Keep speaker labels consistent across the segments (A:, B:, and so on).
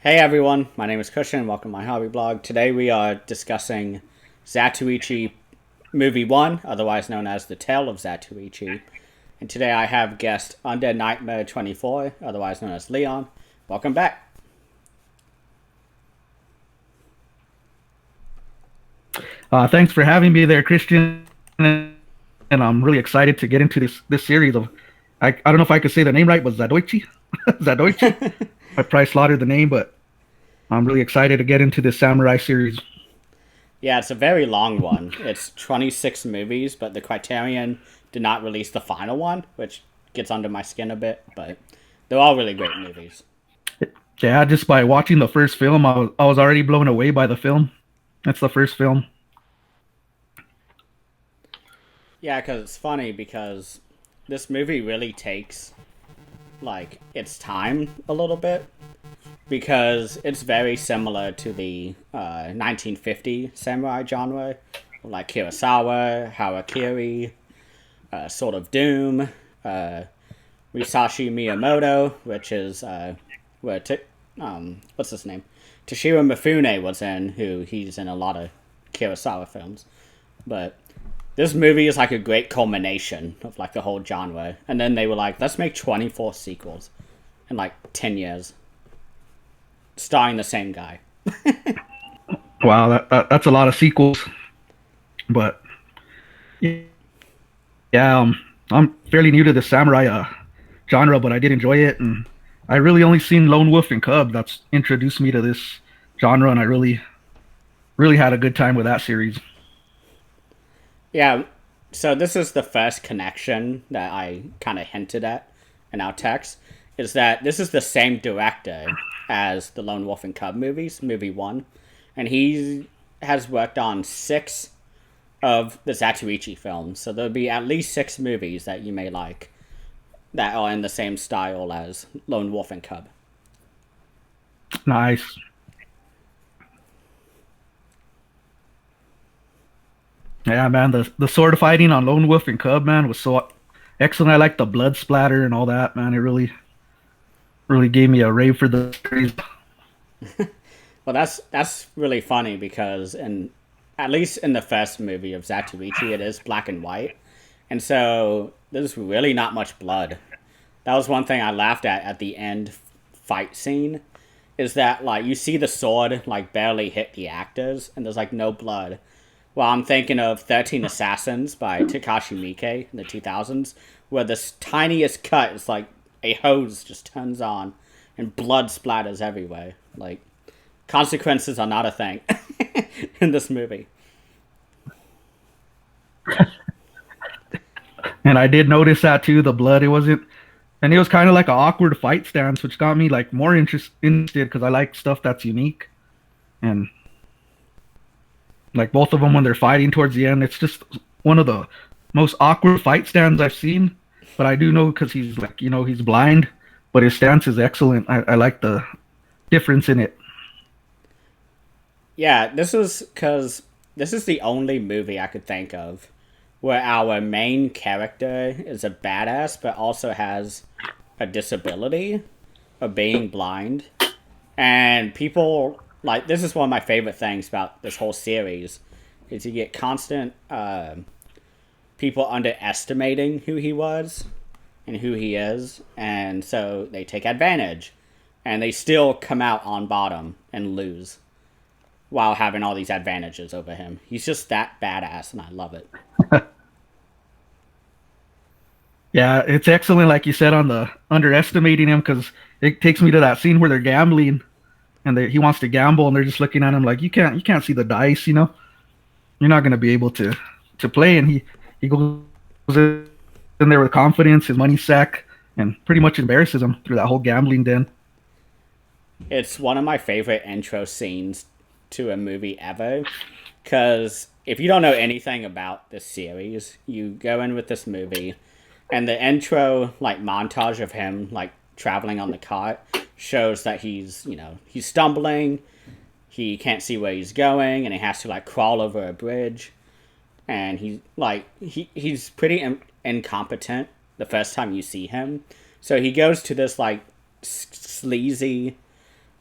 A: Hey everyone, my name is Christian. Welcome to my hobby blog. Today we are discussing Zatoichi Movie 1, otherwise known as The Tale of Zatoichi. And today I have guest Under Nightmare 24, otherwise known as Leon. Welcome back.
B: Thanks for having me there, Christian. And I'm really excited to get into this series of. I don't know if I could say the name right, but Zatoichi. Zatoichi. I probably slaughtered the name, but I'm really excited to get into this samurai series.
A: Yeah, it's a very long one. It's 26 movies, but the Criterion did not release the final one, which gets under my skin a bit, but they're all really great movies.
B: Yeah, just by watching the first film, I was already blown away by the film. That's the first film.
A: Yeah, because it's funny because this movie really takes like its time a little bit because it's very similar to the 1950 samurai genre, like Kurosawa, Harakiri, Sword of Doom, uh, Musashi Miyamoto, which is where what's his name? Toshiro Mifune was in, who he's in a lot of Kurosawa films, but this movie is like a great culmination of like the whole genre. And then they were like, let's make 24 sequels in like 10 years, starring the same guy.
B: Wow, that's a lot of sequels. But yeah, I'm fairly new to the samurai genre, but I did enjoy it, and I really only seen Lone Wolf and Cub. That's introduced me to this genre, and I really had a good time with that series.
A: Yeah, so this is the first connection that I kind of hinted at in our text, is that this is the same director as the Lone Wolf and Cub movies, movie one, and he has worked on six of the Zatoichi films. So there'll be at least six movies that you may like that are in the same style as Lone Wolf and Cub.
B: Nice. Yeah, man, the sword fighting on Lone Wolf and Cub, man, was so excellent. I like the blood splatter and all that, man. It really gave me a rave for the series.
A: Well, that's really funny because in at least in the first movie of Zatoichi, it is black and white, and so there's really not much blood. That was one thing I laughed at the end fight scene, is that like you see the sword like barely hit the actors, and there's like no blood. Well, I'm thinking of 13 Assassins by Takashi Miike in the 2000s, where this tiniest cut is like a hose just turns on and blood splatters everywhere. Like, consequences are not a thing in this movie.
B: And I did notice that too. The blood, it wasn't, and it was kind of like an awkward fight stance, which got me like more interested because I like stuff that's unique. And like both of them when they're fighting towards the end, it's just one of the most awkward fight stands I've seen. But I do know because he's like he's blind, but his stance is excellent. I like the difference in it.
A: Yeah, this is because this is the only movie I could think of where our main character is a badass but also has a disability of being blind. And people like this is one of my favorite things about this whole series is you get constant people underestimating who he was and who he is, and so they take advantage, and they still come out on bottom and lose while having all these advantages over him. He's just that badass, and I love it.
B: Yeah, it's excellent, like you said on the underestimating him because it takes me to that scene where they're gambling and he wants to gamble and they're just looking at him like you can't see the dice, you're not gonna be able to play, and he goes in there with confidence, his money sack, and pretty much embarrasses him through that whole gambling den.
A: It's one of my favorite intro scenes to a movie ever, because if you don't know anything about this series, you go in with this movie, and the intro like montage of him like traveling on the cart shows that he's stumbling, he can't see where he's going, and he has to like crawl over a bridge, and he's pretty incompetent the first time you see him. So he goes to this like sleazy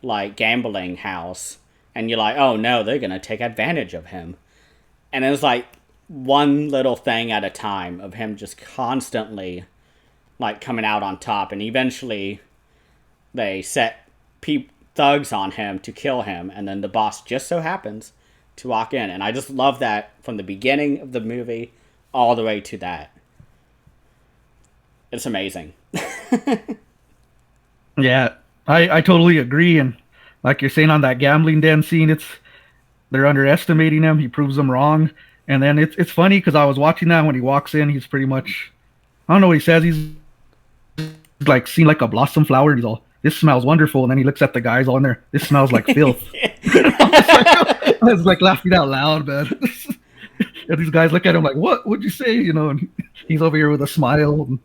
A: like gambling house, and you're like, oh no, they're gonna take advantage of him. And it was like one little thing at a time of him just constantly like coming out on top, and eventually they set thugs on him to kill him, and then the boss just so happens to walk in, and I just love that from the beginning of the movie all the way to that. It's amazing.
B: Yeah, I totally agree. And like you're saying on that gambling den scene, they're underestimating him. He proves them wrong. And then it's funny because I was watching that when he walks in, he's pretty much, I don't know what he says. He's like seen like a blossom flower. And he's all, this smells wonderful. And then he looks at the guys all in there. This smells like filth. I was like laughing out loud, man. And these guys look at him like, what would you say? You know, and he's over here with a smile. And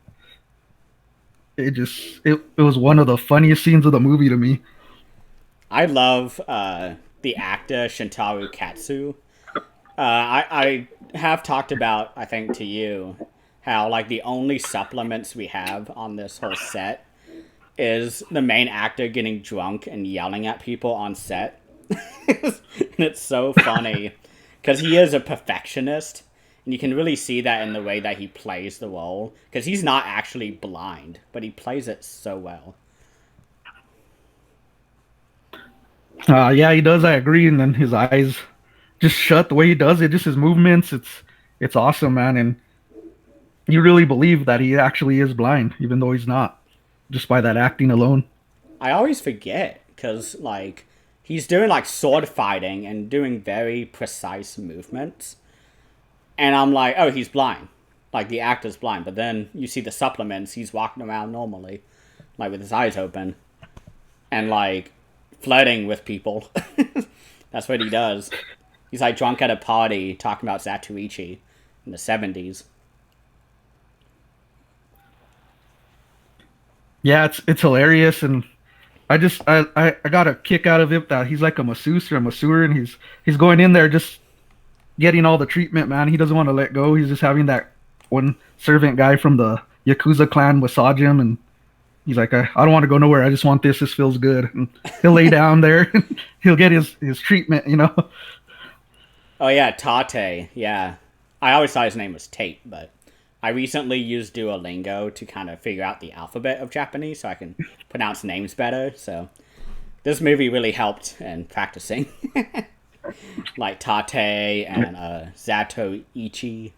B: it was one of the funniest scenes of the movie to me.
A: I love the actor Shintaro Katsu. I have talked about, I think, to you, how like the only supplements we have on this whole set is the main actor getting drunk and yelling at people on set. And it's so funny because he is a perfectionist, and you can really see that in the way that he plays the role, because he's not actually blind, but he plays it so well.
B: Yeah, he does. I agree. And then his eyes just shut the way he does it, just his movements. It's awesome, man. And you really believe that he actually is blind, even though he's not, just by that acting alone.
A: I always forget because like he's doing like sword fighting and doing very precise movements, and I'm like, oh, he's blind. Like the actor's blind, but then you see the supplements. He's walking around normally, like with his eyes open, and like flirting with people. That's what he does. He's like drunk at a party talking about Zatoichi in the 70s.
B: Yeah, it's hilarious. And I got a kick out of it that he's like a masseuse or a masseur, and he's going in there just getting all the treatment, man. He doesn't want to let go. He's just having that one servant guy from the Yakuza clan massage him, and he's like, I don't want to go nowhere. I just want this. This feels good. And he'll lay down there. And he'll get his treatment, you know.
A: Oh yeah, Tate. Yeah, I always thought his name was Tate, but I recently used Duolingo to kind of figure out the alphabet of Japanese so I can pronounce names better. So this movie really helped in practicing. Like Tate and Zatoichi.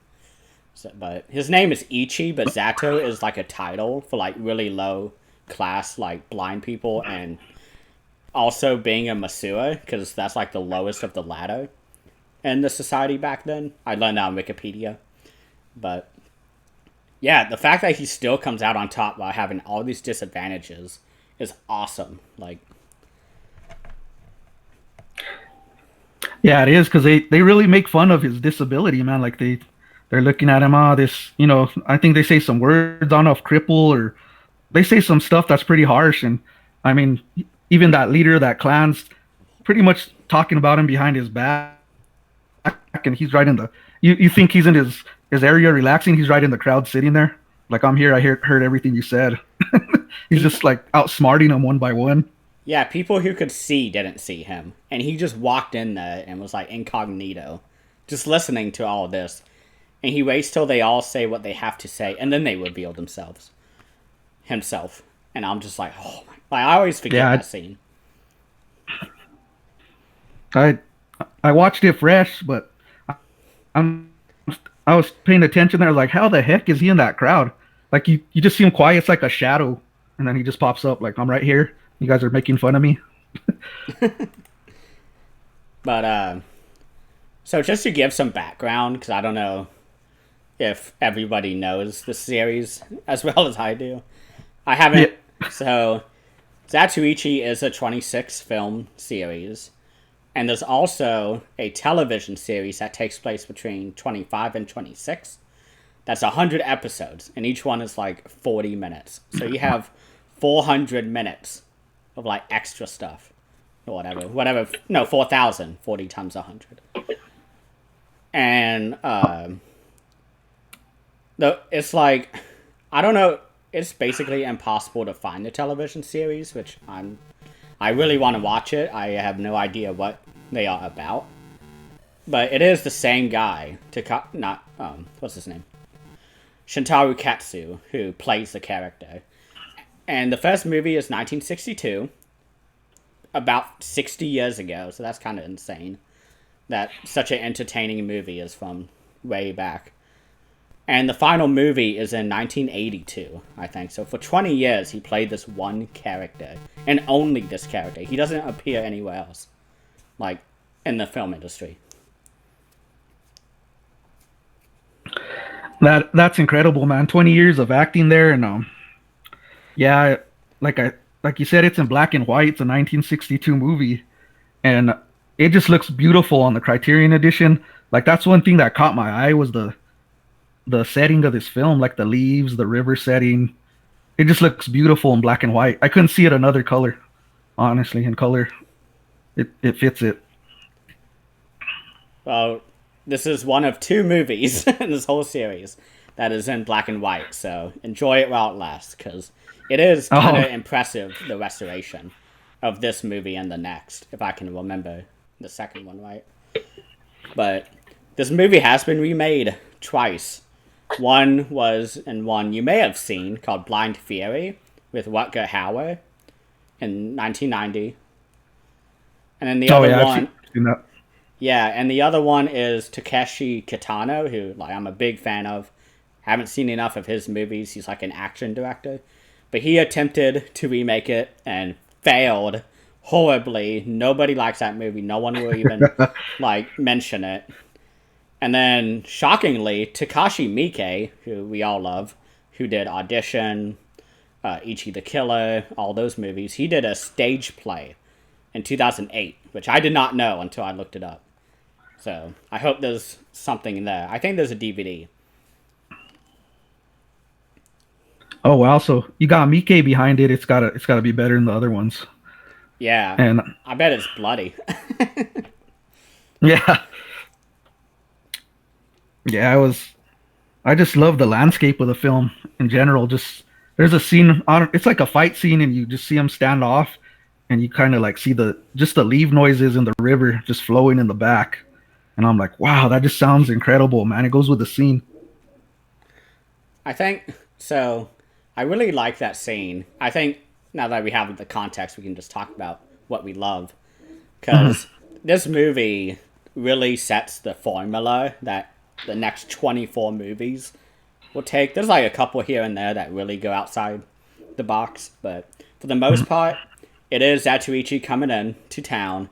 A: So, but his name is Ichi, but Zato is like a title for like really low class like blind people, and also being a masseur because that's like the lowest of the ladder in the society back then. I learned that on Wikipedia. But yeah, the fact that he still comes out on top while having all these disadvantages is awesome.
B: Yeah, it is because they really make fun of his disability, man. Like they're looking at him, this, you know, I think they say some words on off cripple, or they say some stuff that's pretty harsh. And I mean, even that leader of that clan's pretty much talking about him behind his back, and he's right in the, you think he's in his area relaxing, he's right in the crowd sitting there. Like, I'm here, heard everything you said. He's just like outsmarting them one by one.
A: Yeah, people who could see didn't see him, and he just walked in there and was like incognito, just listening to all of this. And he waits till they all say what they have to say, and then they reveal himself. And I'm just like, oh my! Like, I always forget that scene.
B: I watched it fresh, but I'm I was paying attention there. I was like, how the heck is he in that crowd? Like you just see him quiet. It's like a shadow, and then he just pops up. Like, I'm right here. You guys are making fun of me.
A: But so just to give some background, because I don't know if everybody knows the series as well as I do. I haven't. Yeah. So Zatoichi is a 26 film series, and there's also a television series that takes place between 25 and 26. That's 100 episodes, and each one is like 40 minutes. So you have 400 minutes of like extra stuff or whatever. No, 4,000, 40 times 100. And it's like, I don't know, it's basically impossible to find the television series, which I really want to watch it. I have no idea what they are about, but it is the same guy. Not what's his name? Shintaro Katsu, who plays the character. And the first movie is 1962, about 60 years ago. So that's kind of insane that such an entertaining movie is from way back. And the final movie is in 1982, I think. So for 20 years, he played this one character. And only this character. He doesn't appear anywhere else. Like, in the film industry.
B: That's incredible, man. 20 years of acting there, and yeah, like you said, it's in black and white. It's a 1962 movie, and it just looks beautiful on the Criterion edition. Like that's one thing that caught my eye was the setting of this film, like the leaves, the river setting. It just looks beautiful in black and white. I couldn't see it another color, honestly. In color, it fits it.
A: Well, this is one of two movies in this whole series that is in black and white. So enjoy it while it lasts, because it is kind of impressive, the restoration of this movie and the next, if I can remember the second one right. But this movie has been remade twice. One was in one you may have seen called Blind Fury with Rutger Hauer in 1990. And then the other one...
B: I've seen that.
A: Yeah, and the other one is Takeshi Kitano, who like I'm a big fan of. Haven't seen enough of his movies. He's like an action director. But he attempted to remake it and failed horribly. Nobody likes that movie. No one will even like mention it. And then, shockingly, Takashi Miike, who we all love, who did Audition, Ichi the Killer, all those movies, he did a stage play in 2008, which I did not know until I looked it up. So, I hope there's something there. I think there's a DVD.
B: Oh wow! So you got Miike behind it. It's gotta be better than the other ones.
A: Yeah,
B: and
A: I bet it's bloody.
B: Yeah, yeah. I just love the landscape of the film in general. Just there's a scene on. It's like a fight scene, and you just see him stand off, and you kind of like see the leaf noises in the river just flowing in the back, and I'm like, wow, that just sounds incredible, man. It goes with the scene.
A: I think so. I really like that scene. I think now that we have the context, we can just talk about what we love. Because this movie really sets the formula that the next 24 movies will take. There's like a couple here and there that really go outside the box. But for the most part, it is Zatoichi coming in to town,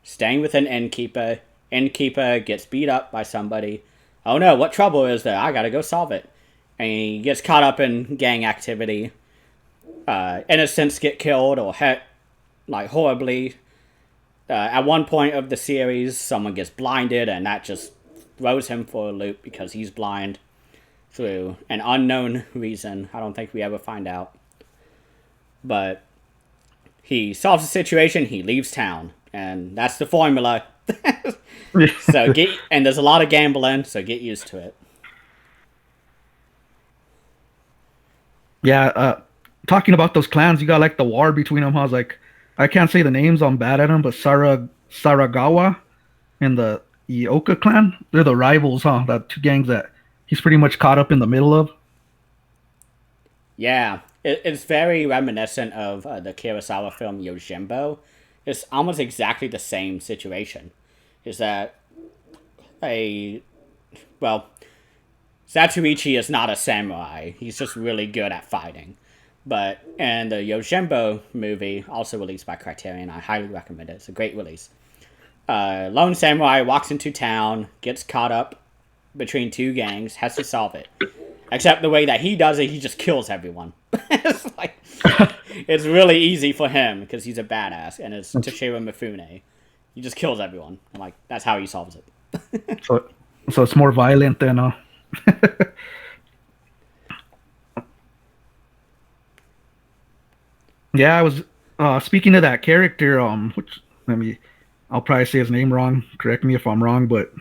A: staying with an innkeeper. Innkeeper gets beat up by somebody. Oh no, what trouble is there? I gotta go solve it. And he gets caught up in gang activity. Innocents get killed or hurt, like, horribly. At one point of the series, someone gets blinded, and that just throws him for a loop because he's blind through an unknown reason. I don't think we ever find out. But he solves the situation, he leaves town, and that's the formula. And there's a lot of gambling, so get used to it.
B: Yeah, talking about those clans, you got like the war between them. I was like, I can't say the names, I'm bad at them, but Saragawa and the Ioka clan, they're the rivals, huh? That two gangs that he's pretty much caught up in the middle of.
A: Yeah, it's very reminiscent of the Kurosawa film Yojimbo. It's almost exactly the same situation. Is that Zatoichi is not a samurai. He's just really good at fighting. But in the Yojimbo movie, also released by Criterion, I highly recommend it. It's a great release. Lone samurai walks into town, gets caught up between two gangs, has to solve it. Except the way that he does it, he just kills everyone. It's like, it's really easy for him because he's a badass, and it's Toshiro Mifune. He just kills everyone. I'm like, that's how he solves it.
B: so it's more violent than Yeah, I was speaking of that character, which I'll probably say his name wrong. Correct me if I'm wrong, but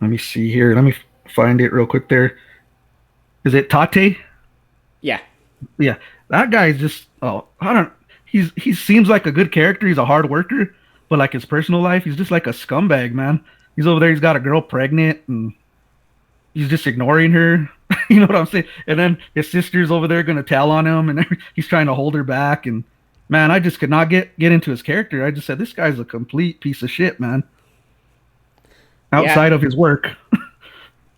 B: let me see here. Let me find it real quick there. Is it Tate?
A: Yeah.
B: Yeah. That guy's just he seems like a good character. He's a hard worker, but like his personal life, he's just like a scumbag, man. He's over there. He's got a girl pregnant, and he's just ignoring her. You know what I'm saying? And then his sister's over there gonna tell on him, and he's trying to hold her back. And man, I just could not get into his character. I just said this guy's a complete piece of shit, man.
A: Yeah,
B: Outside of his work.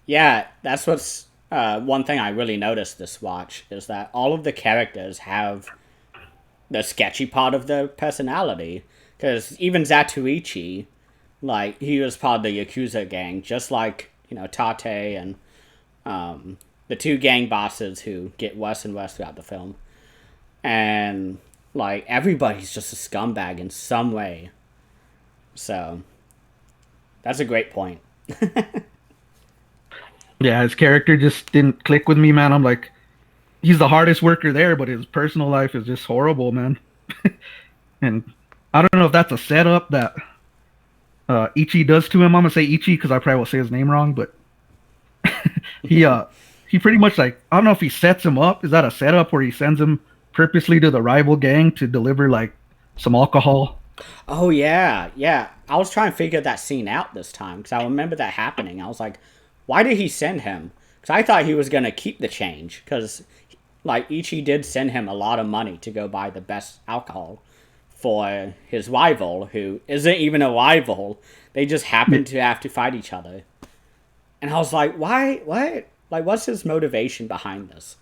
A: yeah, that's what's one thing I really noticed this watch is that all of the characters have the sketchy part of their personality. Because even Zatoichi, like, he was part of the Yakuza gang, just like, Tate and the two gang bosses who get worse and worse throughout the film. And, like, everybody's just a scumbag in some way. So, that's a great point.
B: Yeah, his character just didn't click with me, man. I'm like, he's the hardest worker there, but his personal life is just horrible, man. And I don't know if that's a setup that Ichi does to him. I'm gonna say Ichi because I probably will say his name wrong, but he pretty much like I don't know if he sets him up. Is that a setup where he sends him purposely to the rival gang to deliver like some alcohol?
A: Oh, yeah, yeah. I was trying to figure that scene out this time because I remember that happening. I was like, why did he send him? Because I thought he was going to keep the change because, like, Ichi did send him a lot of money to go buy the best alcohol for his rival, who isn't even a rival. They just happen to have to fight each other. And I was like, why? What? Like, what's his motivation behind this?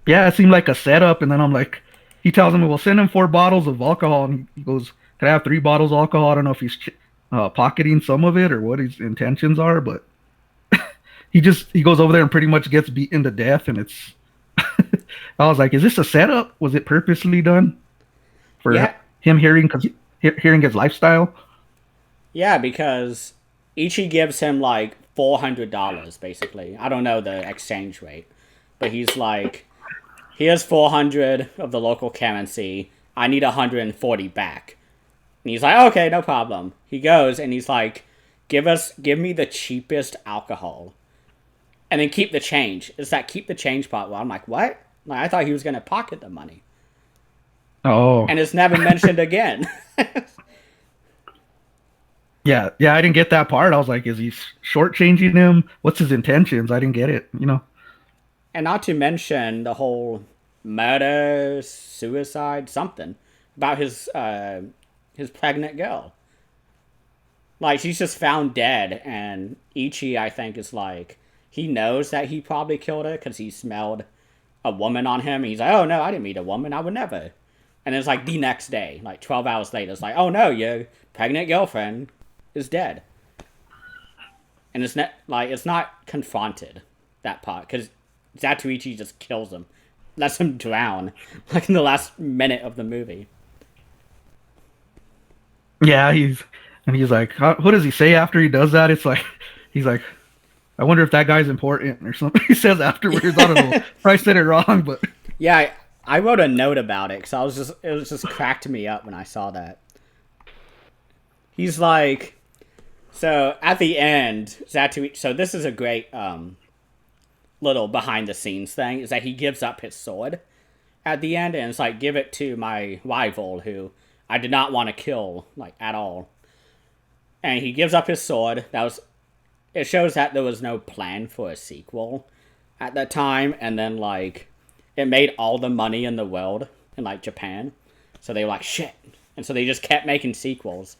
B: Yeah, it seemed like a setup, and then I'm like, he tells him, "We'll send him 4 bottles of alcohol," and he goes, "Can I have 3 bottles of alcohol?" I don't know if he's pocketing some of it or what his intentions are, but he goes over there and pretty much gets beaten to death, and it's. I was like, "Is this a setup? Was it purposely done for
A: Yeah,
B: him hearing his lifestyle?"
A: yeah, because Ichi gives him like $400 basically. I don't know the exchange rate, but he's like, here's 400 of the local currency. I need 140 back. And he's like, okay, no problem. He goes and he's like, give me the cheapest alcohol, and then keep the change. It's that keep the change part where I'm like, what? Like, I thought he was gonna pocket the money,
B: Oh,
A: and it's never mentioned again.
B: yeah, yeah. I didn't get that part. I was like, "Is he shortchanging him? What's his intentions?" I didn't get it. You know.
A: And not to mention the whole murder, suicide, something about his pregnant girl. Like, she's just found dead, and Ichi, I think, is like, he knows that he probably killed her because he smelled a woman on him. And he's like, oh no, I didn't meet a woman, I would never. And it's like the next day, like 12 hours later, it's like, oh no, your pregnant girlfriend is dead. And it's not confronted, that part, because Zatoichi just kills him, lets him drown, like in the last minute of the movie.
B: Yeah, he's like, what does he say after he does that? It's like, he's like, I wonder if that guy's important or something. He says afterwards. I don't know. Probably said it wrong, but
A: Yeah, I wrote a note about it because it was just cracked me up when I saw that. He's like, so at the end, Zatoichi. So this is a great little behind the scenes thing, is that he gives up his sword at the end, and it's like, give it to my rival who I did not want to kill, like, at all. And he gives up his sword. It shows that there was no plan for a sequel at that time, and then, like, it made all the money in the world in, like, Japan. So they were like, shit. And so they just kept making sequels.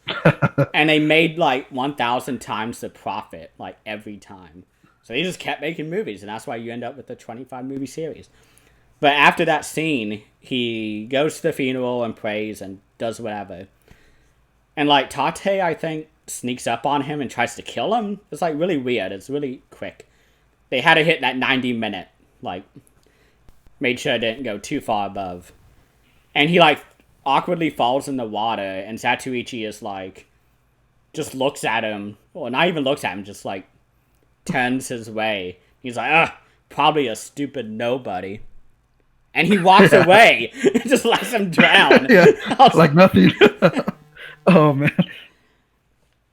A: And they made, like, 1,000 times the profit, like, every time. So they just kept making movies, and that's why you end up with the 25 movie series. But after that scene, he goes to the funeral and prays and does whatever. And, like, Tate, I think, sneaks up on him and tries to kill him. It's, like, really weird. It's really quick. They had to hit that 90-minute, like, made sure it didn't go too far above. And he, like, awkwardly falls in the water, and Zatoichi is, like, just looks at him. Well, not even looks at him, just, like, turns his way. He's like, probably a stupid nobody. And he walks away and just lets him drown.
B: yeah, like nothing. Oh man,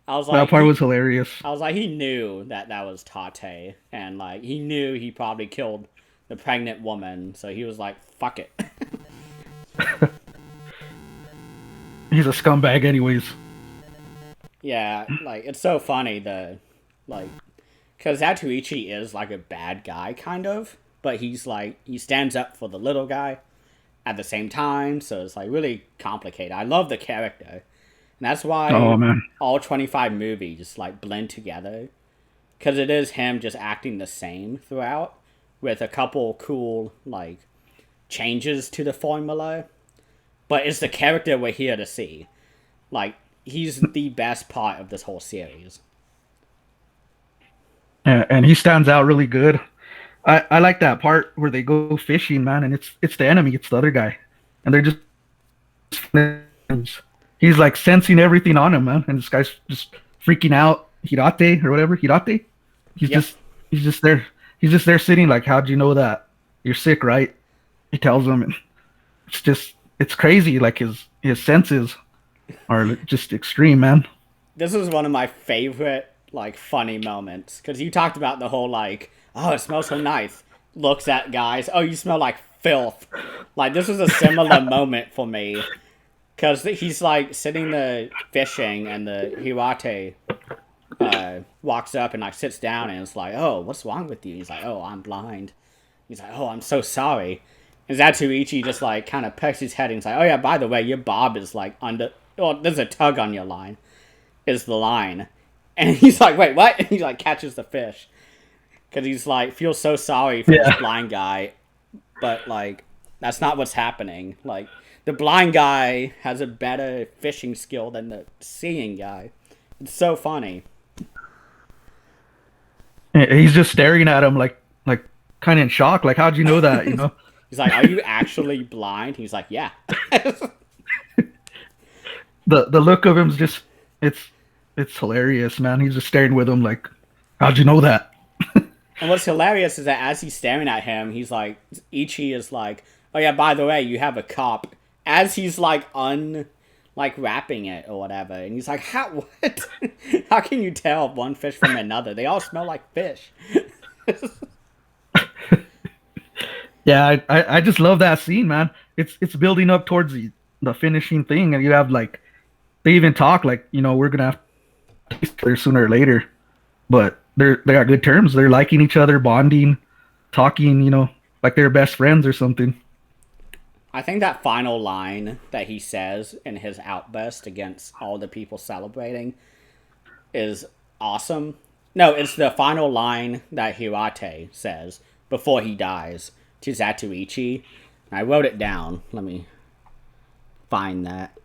A: I was like,
B: that part was hilarious.
A: I was like, he knew that was Tate, and like he knew he probably killed the pregnant woman, so he was like, fuck it.
B: He's a scumbag, anyways.
A: Yeah, like it's so funny the like because Zatoichi is like a bad guy kind of, but he's like he stands up for the little guy at the same time, so it's like really complicated. I love the character, and that's
B: Oh
A: why
B: man.
A: all 25 movies like blend together because it is him just acting the same throughout with a couple cool like changes to the formula, but it's the character we're here to see. Like he's the best part of this whole series.
B: And he stands out really good. I like that part where they go fishing, man, and it's the enemy, it's the other guy, and they're just he's like sensing everything on him, man, and this guy's just freaking out. Hirate or whatever, Hirate. He's
A: Yep.
B: just he's just there. He's just there sitting like, how'd you know that you're sick, right? He tells him, and it's crazy. Like his senses are just extreme, man.
A: This was one of my favorite like funny moments because you talked about the whole like, oh, it smells so nice. Looks at guys, oh, you smell like filth. Like this was a similar moment for me because he's like sitting there fishing and the Hirate walks up and like sits down and it's like, oh, what's wrong with you? He's like, oh, I'm blind. He's like, oh, I'm so sorry. And Zatoichi just like kind of pecks his head and he's like, oh yeah, by the way, your bob is like under. Oh, there's a tug on your line. Is the line, and he's like, wait, what? And he like catches the fish because he's like feels so sorry for this
B: Yeah,
A: blind guy, but like that's not what's happening. Like the blind guy has a better fishing skill than the seeing guy. It's so funny.
B: he's just staring at him like kind of in shock. Like, how'd you know that? You know.
A: He's like, are you actually blind? He's like, yeah.
B: The look of him's just it's it's hilarious, man. He's just staring with him like, how'd you know that?
A: And what's hilarious is that as he's staring at him, he's like, Ichi is like, oh yeah, by the way, you have a cop. As he's like like wrapping it or whatever, and he's like, how what? How can you tell one fish from another? They all smell like fish.
B: Yeah, I just love that scene, man. It's building up towards the finishing thing, and you have like they even talk like, we're gonna have to taste there sooner or later, but they got good terms. They're liking each other, bonding, talking, like they're best friends or something.
A: I think that final line that he says in his outburst against all the people celebrating is awesome. No, it's the final line that Hirate says before he dies to Zatoichi. I wrote it down. Let me find that.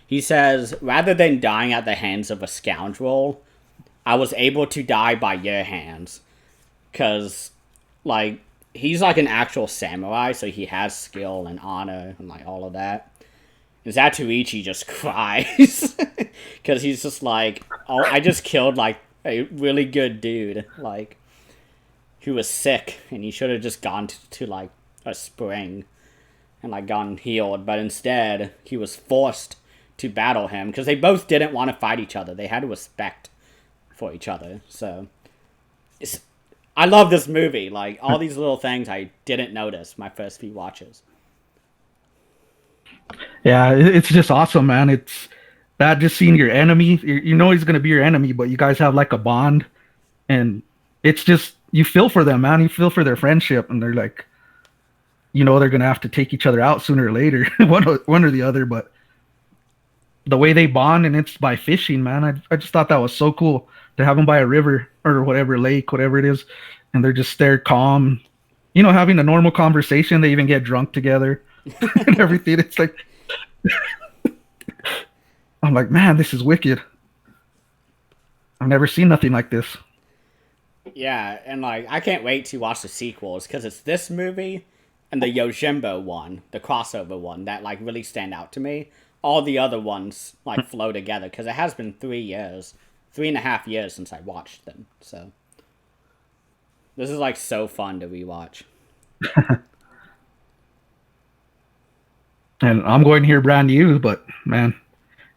A: He says, rather than dying at the hands of a scoundrel, I was able to die by your hands. Because, like, he's like an actual samurai, so he has skill and honor and, like, all of that. And Zatoichi just cries. Because he's just like, oh, I just killed, like, a really good dude. Like, who was sick, and he should have just gone to like, a spring and, like, gotten healed. But instead, he was forced to battle him because they both didn't want to fight each other. They had respect for each other. So I love this movie. Like all these little things I didn't notice my first few watches.
B: Yeah, it's just awesome, man. It's that just seeing your enemy. You know he's gonna be your enemy, but you guys have like a bond, and it's just you feel for them, man. You feel for their friendship, and they're like, they're gonna have to take each other out sooner or later, one or the other. But the way they bond, and it's by fishing, man. I just thought that was so cool to have them by a river or whatever lake, whatever it is, and they're just there calm, having a normal conversation. They even get drunk together and everything. It's like I'm like, man, this is wicked. I've never seen nothing like this.
A: Yeah, and like I can't wait to watch the sequels because it's this movie and the Yojimbo one, the crossover one, that like really stand out to me. All the other ones like flow together because it has been 3 years, 3.5 years since I watched them. So this is like so fun to rewatch.
B: And I'm going here brand new, but man,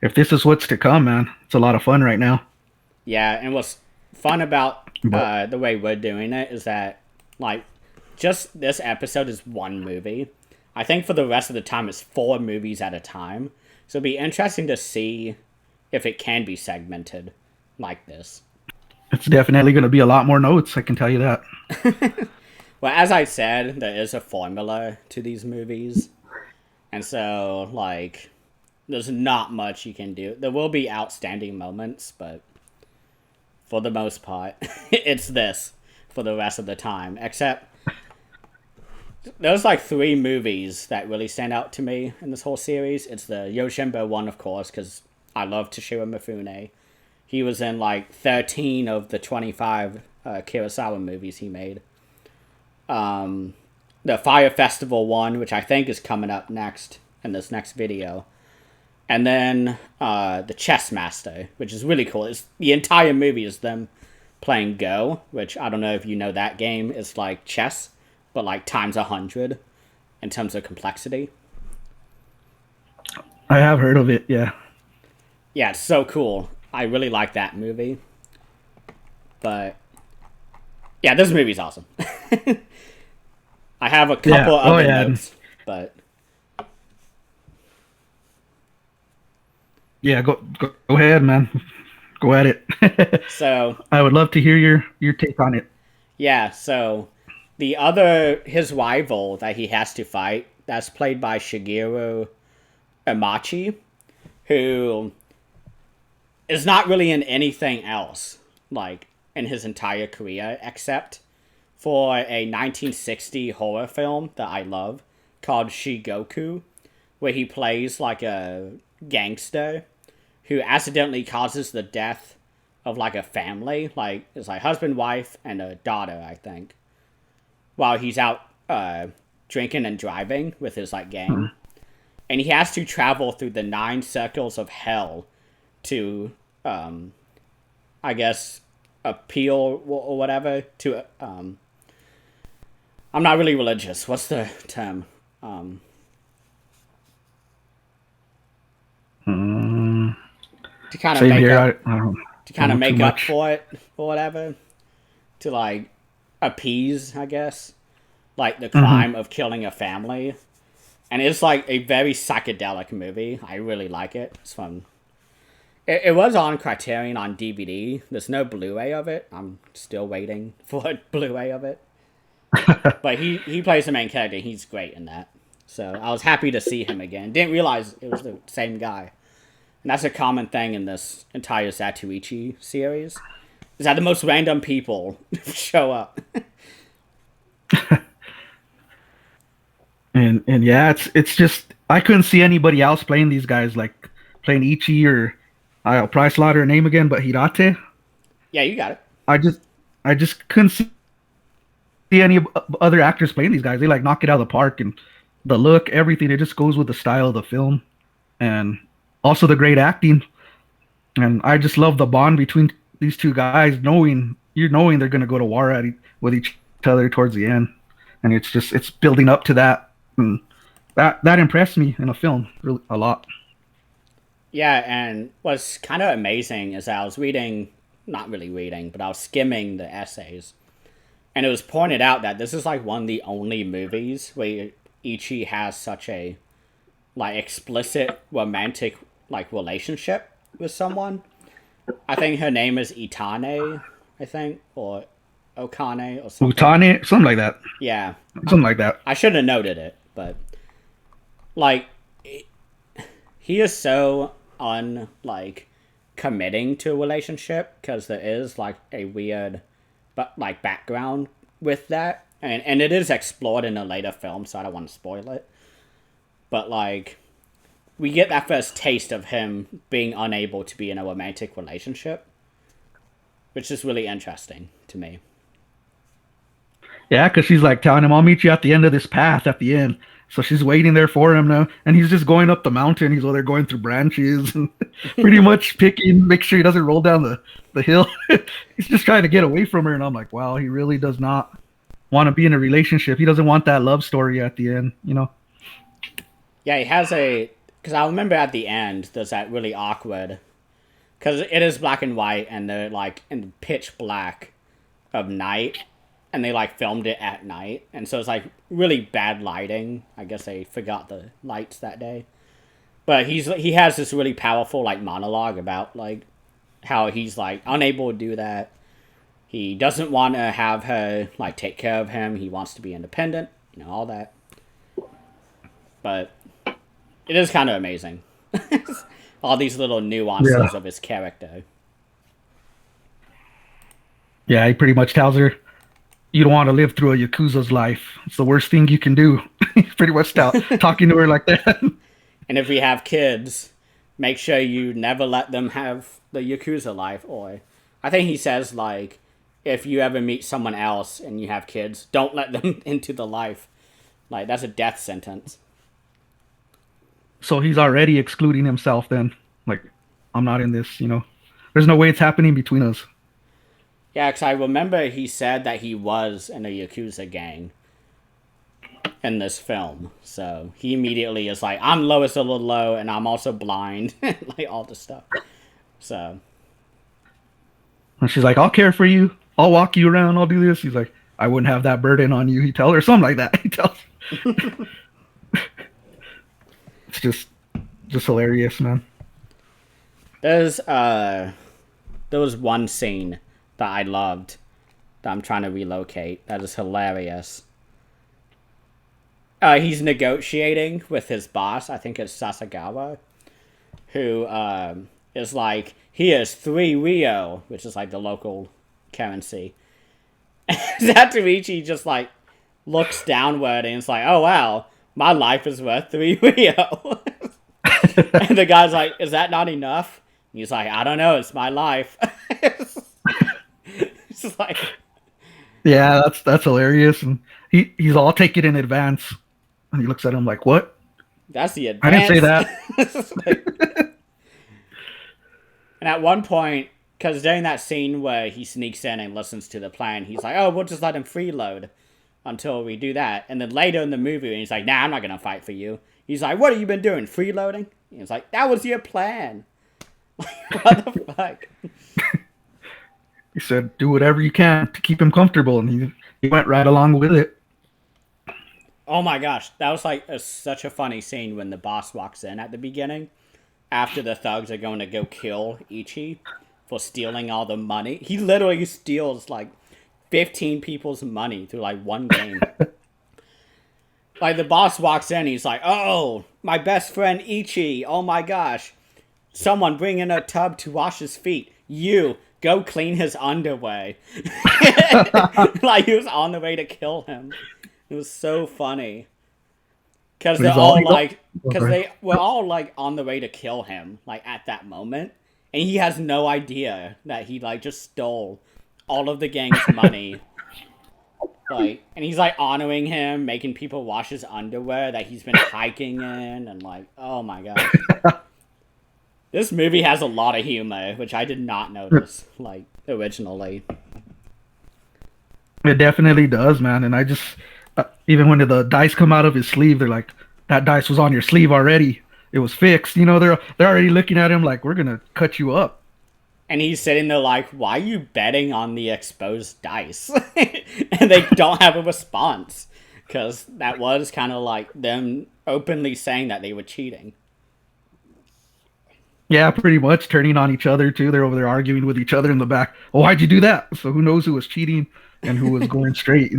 B: if this is what's to come, man, it's a lot of fun right now.
A: Yeah, and what's fun about
B: But
A: the way we're doing it is that like just this episode is one movie. I think for the rest of the time it's 4 movies at a time. So it'll be interesting to see if it can be segmented like this.
B: It's definitely going to be a lot more notes. I can tell you that.
A: Well, as I said, there is a formula to these movies. And so, like, there's not much you can do. There will be outstanding moments, but for the most part, it's this for the rest of the time. Except, there's like 3 movies that really stand out to me in this whole series. It's the Yojimbo one, of course, because I love Toshiro Mifune. He was in like 13 of the 25 Kurosawa movies he made. The Fire Festival one, which I think is coming up next in this next video. And then the Chess Master, which is really cool. The entire movie is them playing Go, which I don't know if you know that game. It's like chess, but like times 100 in terms of complexity.
B: I have heard of it. Yeah.
A: Yeah, it's so cool. I really like that movie. But yeah, this movie's awesome. I have a couple other notes, but
B: yeah, go ahead, man. Go at it.
A: So
B: I would love to hear your take on it.
A: yeah, so his rival that he has to fight, that's played by Shigeru Imachi, who is not really in anything else, like, in his entire career, except for a 1960 horror film that I love called Shigoku, where he plays like a gangster who accidentally causes the death of like a family, like it's like husband, wife, and a daughter, I think, while he's out drinking and driving with his like gang. And he has to travel through the 9 circles of hell to I guess appeal or whatever to I'm not really religious. What's the term? To kind of
B: Same
A: make
B: here.
A: up
B: I don't
A: to kind
B: know
A: of
B: too
A: make up
B: much.
A: for it or whatever, to like appease, I guess, like the crime of killing a family. And it's like a very psychedelic movie. I really like it. It's fun. It was on Criterion on DVD. There's no Blu-ray of it. I'm still waiting for a Blu-ray of it. But he plays the main character. He's great in that. So I was happy to see him again. Didn't realize it was the same guy. And that's a common thing in this entire Zatoichi series. Is that the most random people show up.
B: And yeah, it's just I couldn't see anybody else playing these guys like playing Ichi or I'll probably slaughter her name again, but Hirate.
A: Yeah, you got it.
B: I just I just couldn't see any other actors playing these guys. They like knock it out of the park and the look, everything. It just goes with the style of the film and also the great acting. And I just love the bond between these two guys, knowing they're gonna go to war with each other towards the end, and it's building up to that, and that impressed me in a film really a lot.
A: Yeah, and what's kind of amazing is I was reading, not really reading, but I was skimming the essays, and it was pointed out that this is like one of the only movies where Ichi has such a like explicit romantic like relationship with someone. I think her name is Itane, I think, or Okane or something.
B: Utane, something like that.
A: Yeah,
B: Something like that.
A: I should have noted it, but like he is so like committing to a relationship because there is like a weird but like background with that, and it is explored in a later film, so I don't want to spoil it. But like we get that first taste of him being unable to be in a romantic relationship, which is really interesting to me.
B: Yeah, because she's like telling him, "I'll meet you at the end of this path at the end." So she's waiting there for him now, and he's just going up the mountain. He's over there going through branches and pretty much picking, make sure he doesn't roll down the hill. He's just trying to get away from her, and I'm like, wow, he really does not want to be in a relationship. He doesn't want that love story at the end, you know?
A: Yeah, he has because I remember at the end there's that really awkward, because it is black and white and they're like in pitch black of night, and they like filmed it at night, and so it's like really bad lighting. I guess they forgot the lights that day. But he has this really powerful like monologue about like how he's like unable to do that. He doesn't want to have her like take care of him. He wants to be independent, all that. But it is kind of amazing. All these little nuances of his character.
B: Yeah, he pretty much tells her, you don't want to live through a Yakuza's life. It's the worst thing you can do. He's pretty much talking to her like that.
A: And if we have kids, make sure you never let them have the Yakuza life. Or I think he says, like, if you ever meet someone else and you have kids, don't let them into the life. Like, that's a death sentence.
B: So he's already excluding himself then. Like, I'm not in this, There's no way it's happening between us.
A: Yeah, because I remember he said that he was in a Yakuza gang in this film. So he immediately is like, I'm Lois a little low, and I'm also blind. Like, all this stuff. So.
B: And she's like, I'll care for you. I'll walk you around. I'll do this. He's like, I wouldn't have that burden on you. He tells her something like that. He tells It's just hilarious, man.
A: There was one scene that I loved that I'm trying to relocate. That is hilarious. He's negotiating with his boss. I think it's Sasagawa, who is like, here's 3 Rio, which is like the local currency. Zatoichi just like looks downward and it's like, oh wow, my life is worth 3 Rio. And the guy's like, is that not enough? And he's like, I don't know, it's my life. It's just like,
B: yeah, that's hilarious. And he's all taking in advance. And he looks at him like, what?
A: That's the advance.
B: I didn't say that.
A: And at one point, because during that scene where he sneaks in and listens to the plan, he's like, oh, we'll just let him freeload until we do that. And then later in the movie, he's like, nah, I'm not going to fight for you. He's like, what have you been doing, freeloading? And he's like, that was your plan. What the fuck?
B: He said, do whatever you can to keep him comfortable. And he went right along with it.
A: Oh my gosh, that was like such a funny scene when the boss walks in at the beginning. After the thugs are going to go kill Ichi for stealing all the money. He literally steals like 15 people's money through like one game. Like the boss walks in, he's like, oh, my best friend Ichi, oh my gosh. Someone bring in a tub to wash his feet. You, go clean his underwear. Like he was on the way to kill him. It was so funny. Because they're all like, because they were all like on the way to kill him, like at that moment. And he has no idea that he like just stole all of the gang's money. Like, and he's like honoring him, making people wash his underwear that he's been hiking in. And like, oh my god. This movie has a lot of humor, which I did not notice, like, originally.
B: It definitely does, man. And I just, even when the dice come out of his sleeve, they're like, that dice was on your sleeve already. It was fixed. They're already looking at him like, we're going to cut you up.
A: And he's sitting there like, why are you betting on the exposed dice? And they don't have a response. Because that was kind of like them openly saying that they were cheating.
B: Yeah, pretty much turning on each other too. They're over there arguing with each other in the back. Oh, why'd you do that? So who knows who was cheating and who was going straight,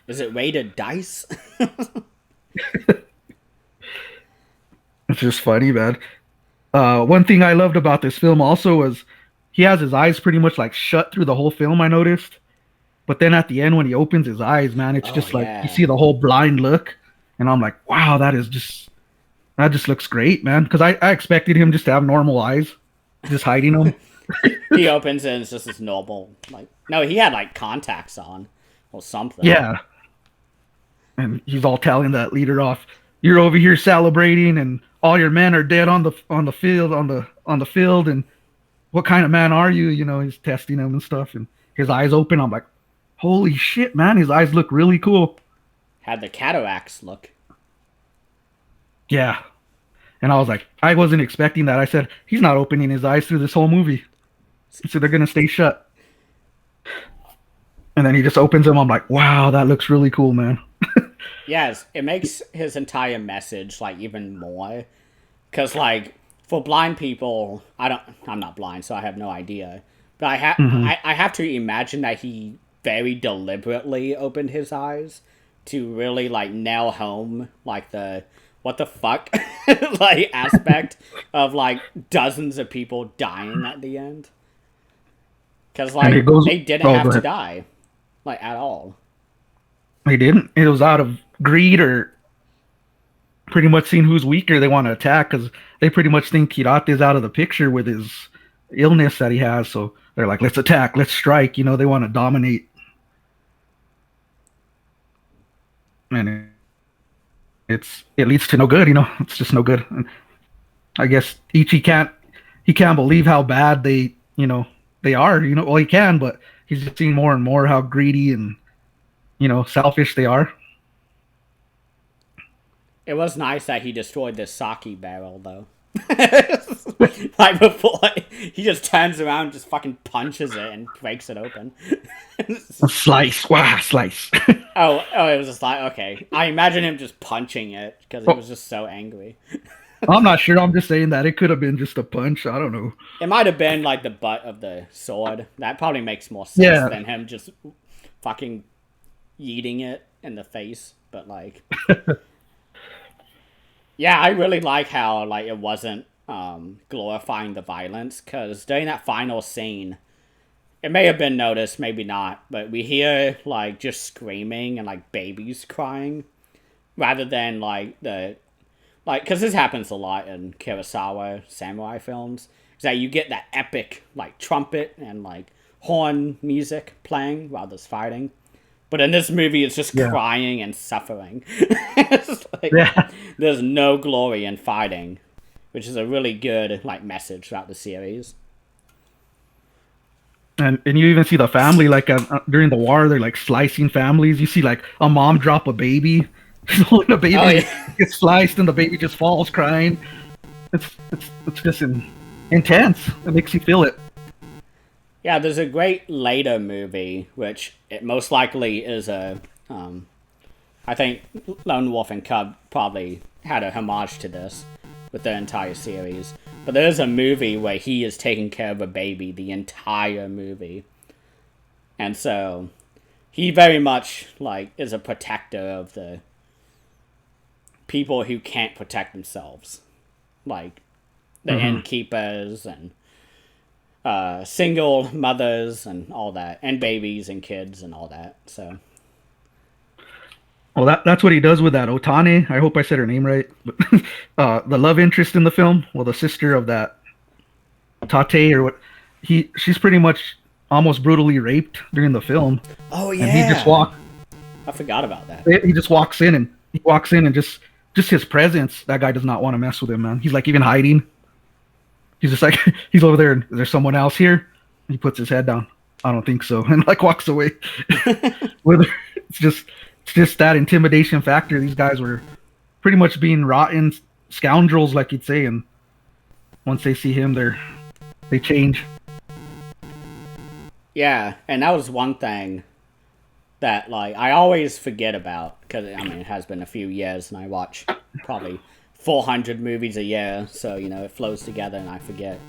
A: Is it weighted dice?
B: It's just funny, man. One thing I loved about this film also was he has his eyes pretty much like shut through the whole film, I noticed. But then at the end when he opens his eyes, man, it's just like you see the whole blind look. And I'm like, wow, that just looks great, man. Because I expected him just to have normal eyes, just hiding them.
A: He opens it and it's just his normal, like, no, he had like contacts on or something.
B: Yeah. And he's all telling that leader off, you're over here celebrating and all your men are dead on the field and what kind of man are you? He's testing him and stuff and his eyes open. I'm like, holy shit, man, his eyes look really cool.
A: Had the cataracts look.
B: Yeah. And I was like, I wasn't expecting that. I said, he's not opening his eyes through this whole movie. So they're going to stay shut. And then he just opens them. I'm like, wow, that looks really cool, man.
A: Yes, it makes his entire message like even more. Because like for blind people, I'm not blind, so I have no idea. But
B: Hmm.
A: I have to imagine that he very deliberately opened his eyes to really like nail home like the what the fuck like aspect of like dozens of people dying at the end. Because
B: And
A: like
B: it goes,
A: they didn't
B: oh,
A: have
B: go
A: to
B: ahead.
A: die like at all.
B: They didn't. It was out of greed or pretty much seeing who's weaker they want to attack because they pretty much think Kirate's out of the picture with his illness that he has. So they're like, let's attack, let's strike. They want to dominate. And it leads to no good. It's just no good. And I guess Ichi can't believe how bad they are. Well, he can, but he's just seeing more and more how greedy and selfish they are.
A: It was nice that he destroyed this sake barrel, though. Like before, he just turns around, just fucking punches it, and breaks it open.
B: Slice, wow, slice.
A: Oh, it was just like okay. I imagine him just punching it because he
B: Well,
A: was just so angry.
B: I'm not sure. I'm just saying that it could have been just a punch. I don't know.
A: It might have been like the butt of the sword. That probably makes more sense
B: Yeah,
A: than him just fucking yeeting it in the face. But like, yeah, I really like how like it wasn't glorifying the violence because during that final scene, it may have been noticed, maybe not, but we hear like just screaming and like babies crying rather than like the like because this happens a lot in Kurosawa samurai films. Is that you get that epic like trumpet and like horn music playing while there's fighting. But in this movie, it's just
B: yeah,
A: crying and suffering. It's like
B: yeah.
A: there's no glory in fighting, which is a really good like message throughout the series.
B: And you even see the family like during the war, they're like slicing families. You see like a mom drop a baby, the
A: Oh
B: baby
A: yeah,
B: gets sliced, and the baby just falls crying. It's just intense. It makes you feel it.
A: yeah. There's a great later movie, which it most likely is a. I think Lone Wolf and Cub probably had a homage to this with the entire series. But there's a movie where he is taking care of a baby the entire movie, and so he very much like is a protector of the people who can't protect themselves, like the
B: Hmm.
A: innkeepers and single mothers and all that, and babies and kids and all that. So,
B: Well, that's what he does with that Otane. I hope I said her name right. But the love interest in the film, well, the sister of that Tate or what, she's pretty much almost brutally raped during the film,
A: oh
B: and he just
A: yeah,
B: walk
A: I forgot about that.
B: he just walks in and just his presence. That guy does not want to mess with him, man. He's like even hiding. He's just like he's over there, and there's someone else here. He puts his head down. I don't think so, and like walks away. With it's just it's just that intimidation factor. These guys were pretty much being rotten scoundrels, like you'd say, and once they see him, they change.
A: Yeah, and that was one thing that like I always forget about because I mean it has been a few years and I watch probably 400 movies a year, so it flows together and I forget.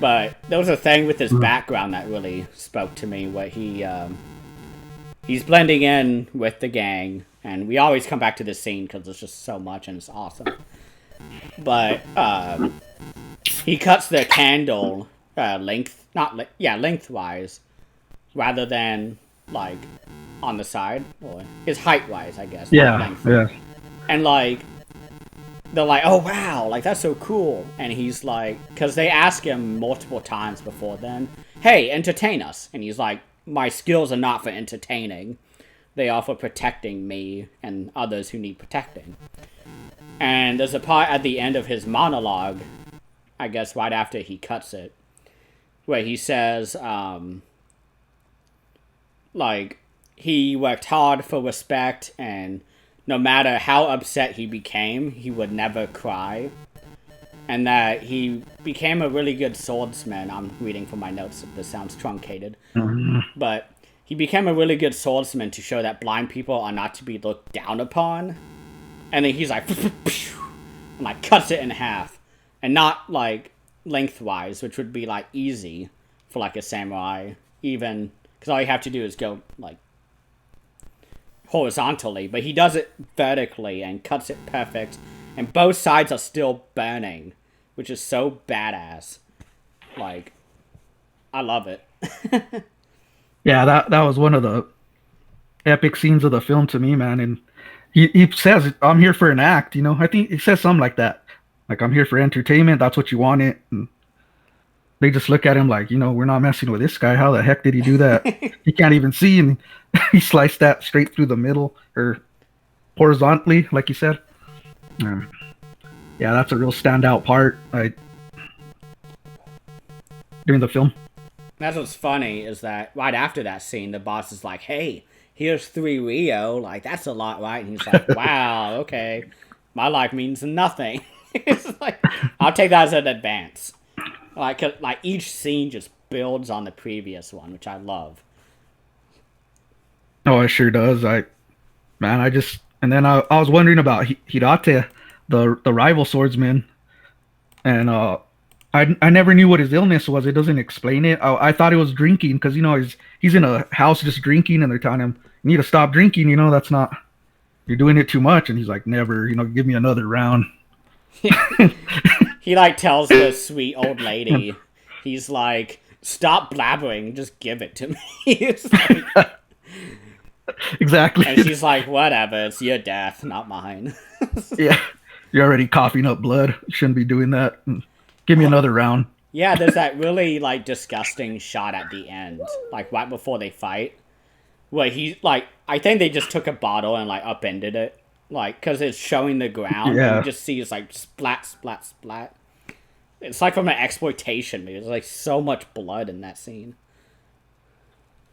A: But there was a thing with his background that really spoke to me, where he's blending in with the gang, and we always come back to this scene because there's just so much and it's awesome. But he cuts the candle lengthwise rather than like on the side, or is height wise, I guess, not
B: Yeah,
A: length.
B: yeah,
A: And like they're like, "Oh wow, like that's so cool," and he's like, because they ask him multiple times before then, "Hey, entertain us," and he's like, "My skills are not for entertaining; they are for protecting me and others who need protecting." And there's a part at the end of his monologue, I guess right after he cuts it, where he says, like he worked hard for respect, and no matter how upset he became, he would never cry, and that he became a really good swordsman. I'm reading from my notes, this sounds truncated,
B: mhm,
A: but he became a really good swordsman to show that blind people are not to be looked down upon. And then he's like, and like cuts it in half, and not like lengthwise, which would be like easy for like a samurai, even because all you have to do is go like horizontally, but he does it vertically and cuts it perfect, and both sides are still burning, which is so badass. Like, I love it.
B: Yeah, that was one of the epic scenes of the film to me, man. And he says, "I'm here for an act," you know. I think he says something like that, like, "I'm here for entertainment. That's what you wanted." And they just look at him like, we're not messing with this guy. How the heck did he do that? He can't even see, and he sliced that straight through the middle or horizontally, like you said. Yeah, that's a real standout part during the film.
A: That's what's funny is that right after that scene, the boss is like, "Hey, here's 3 Rio. Like, that's a lot, right?" And he's like, "Wow, okay. My life means nothing." It's like, I'll take that as an advance. Like each scene just builds on the previous one, which I love.
B: Oh, it sure does. And then I was wondering about Hirate, the rival swordsman, and I never knew what his illness was. It doesn't explain it. I thought it was drinking because he's in a house just drinking, and they're telling him, "You need to stop drinking. That's not, you're doing it too much." And he's like, "Never. Give me another round."
A: He like tells the sweet old lady, he's like, "Stop blabbering, just give it to me." It's like,
B: exactly.
A: and she's like, "Whatever, it's your death, not mine."
B: Yeah, you're already coughing up blood. You shouldn't be doing that. Give me another round.
A: Yeah, there's that really like disgusting shot at the end, like right before they fight, where he like, I think they just took a bottle and like upended it, like because it's showing the ground.
B: Yeah.
A: And you just see it's like splat, splat, splat. It's like from an exploitation movie. There's like so much blood in that scene.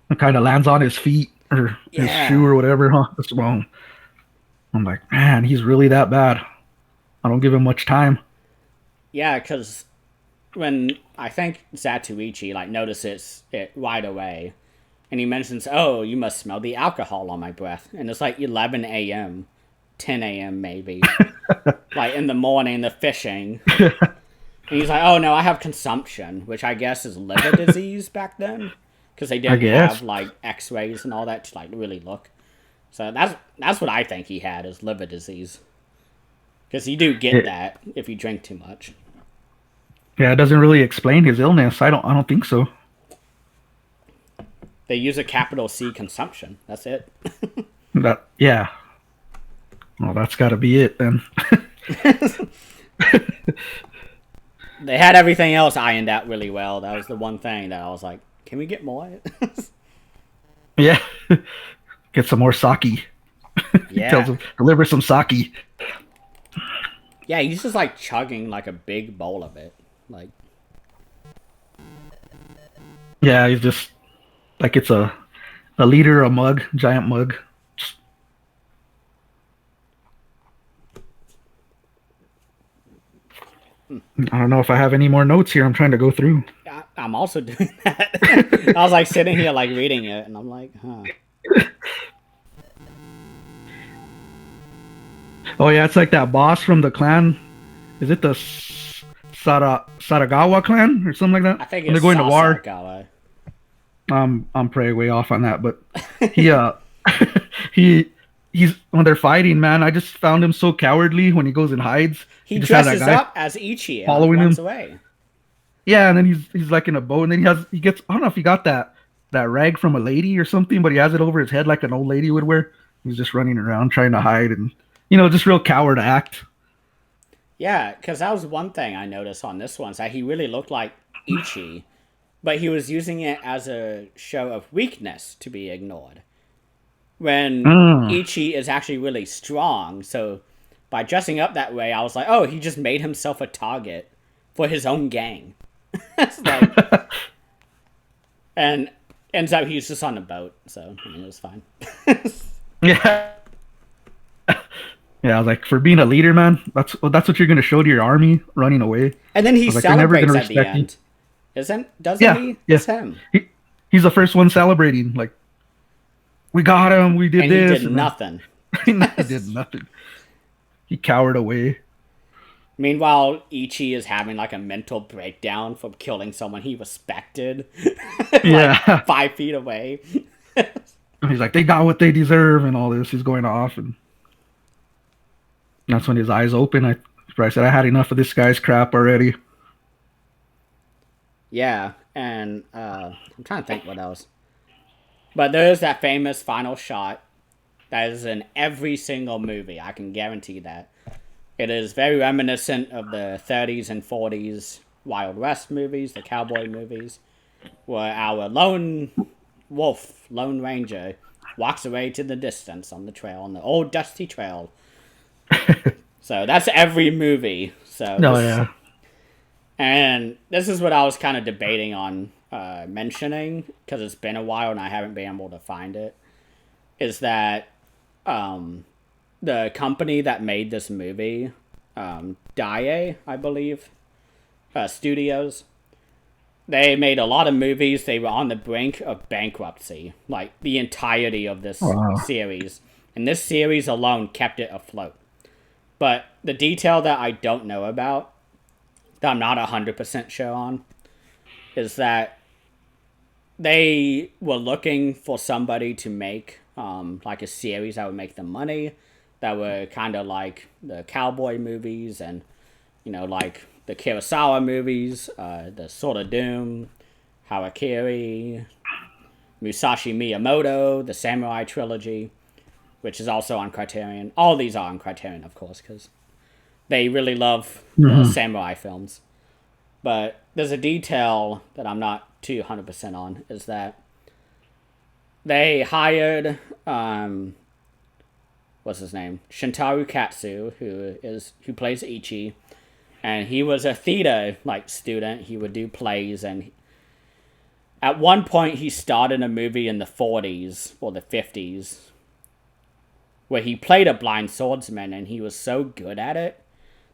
B: It kind of lands on his feet or his shoe or whatever. Huh? That's wrong. I'm like, man, he's really that bad. I don't give him much time.
A: Yeah, because when I think Zatoichi like notices it right away, and he mentions, "Oh, you must smell the alcohol on my breath," and it's like 11 a.m., 10 a.m. maybe, like in the morning, the fishing. And he's like, "Oh no, I have consumption," which I guess is liver disease back then, because they didn't have like X-rays and all that to like really look. So that's what I think he had, is liver disease, because you do get that if you drink too much.
B: Yeah, it doesn't really explain his illness. I don't think so.
A: They use a capital C, consumption. That's it.
B: Yeah. Well, that's got to be it then.
A: They had everything else ironed out really well. That was the one thing that I was like, "Can we get more?"
B: Yeah. Get some more sake.
A: Yeah.
B: Tells him, deliver some sake.
A: Yeah, he's just like chugging like a big bowl of it. Like,
B: yeah, he's just like, it's a liter, a mug, giant mug. I don't know if I have any more notes here. I'm trying to go through.
A: I'm also doing that. I was like sitting here like reading it, and I'm like, huh.
B: Oh yeah, it's like that boss from the clan. Is it the Saragawa clan or something like that?
A: I think
B: when
A: it's
B: they're going to war.
A: Saragawa.
B: I'm probably way off on that, but he's when they're fighting, man. I just found him so cowardly when he goes and hides.
A: He dresses up as Ichi and
B: following
A: runs
B: him
A: away.
B: Yeah, and then he's like in a boat, and then he gets, I don't know if he got that rag from a lady or something, but he has it over his head like an old lady would wear. He's just running around trying to hide, and just real coward act.
A: Yeah, because that was one thing I noticed on this one, is that he really looked like Ichi, but he was using it as a show of weakness to be ignored. When Ichi is actually really strong, so by dressing up that way, I was like, oh, he just made himself a target for his own gang. It's like, and ends up he's just on a boat, so I mean, it was fine.
B: Yeah. Yeah, I was like, for being a leader, man, that's what you're gonna show to your army, running away.
A: And then he celebrates at the end.
B: You.
A: Doesn't he?
B: Yeah.
A: It's him.
B: He's the first one celebrating. Like, We got him. We did
A: and he
B: this,
A: did
B: and then
A: nothing.
B: he did nothing. He cowered away.
A: Meanwhile, Ichi is having like a mental breakdown from killing someone he respected, like
B: Yeah.
A: 5 feet away.
B: He's like, they got what they deserve, and all this. He's going off, and that's when his eyes open. I said, I had enough of this guy's crap already.
A: Yeah, and I'm trying to think what else. But there's that famous final shot that is in every single movie. I can guarantee that. It is very reminiscent of the 30s and 40s Wild West movies, the cowboy movies, where our lone wolf, Lone Ranger, walks away to the distance on the trail, on the old dusty trail. So that's every movie. So
B: No,
A: this,
B: yeah.
A: and this is what I was kind of debating on mentioning, because it's been a while and I haven't been able to find it. Is that the company that made this movie, Daiei, I believe, Studios, they made a lot of movies. They were on the brink of bankruptcy, like the entirety of this
B: Wow.
A: series. And this series alone kept it afloat. But the detail that I don't know about, that I'm not 100% sure on, is that they were looking for somebody to make like a series that would make them money, that were kind of like the cowboy movies and, like the Kurosawa movies, the Sword of Doom, Harakiri, Musashi Miyamoto, the Samurai Trilogy, which is also on Criterion. All these are on Criterion, of course, because they really love samurai films. But there's a detail that I'm not too 100% on, is that they hired, what's his name? Shintaro Katsu, who plays Ichi, and he was a theater like student. He would do plays, and at one point he starred in a movie in the 40s or the 50s where he played a blind swordsman, and he was so good at it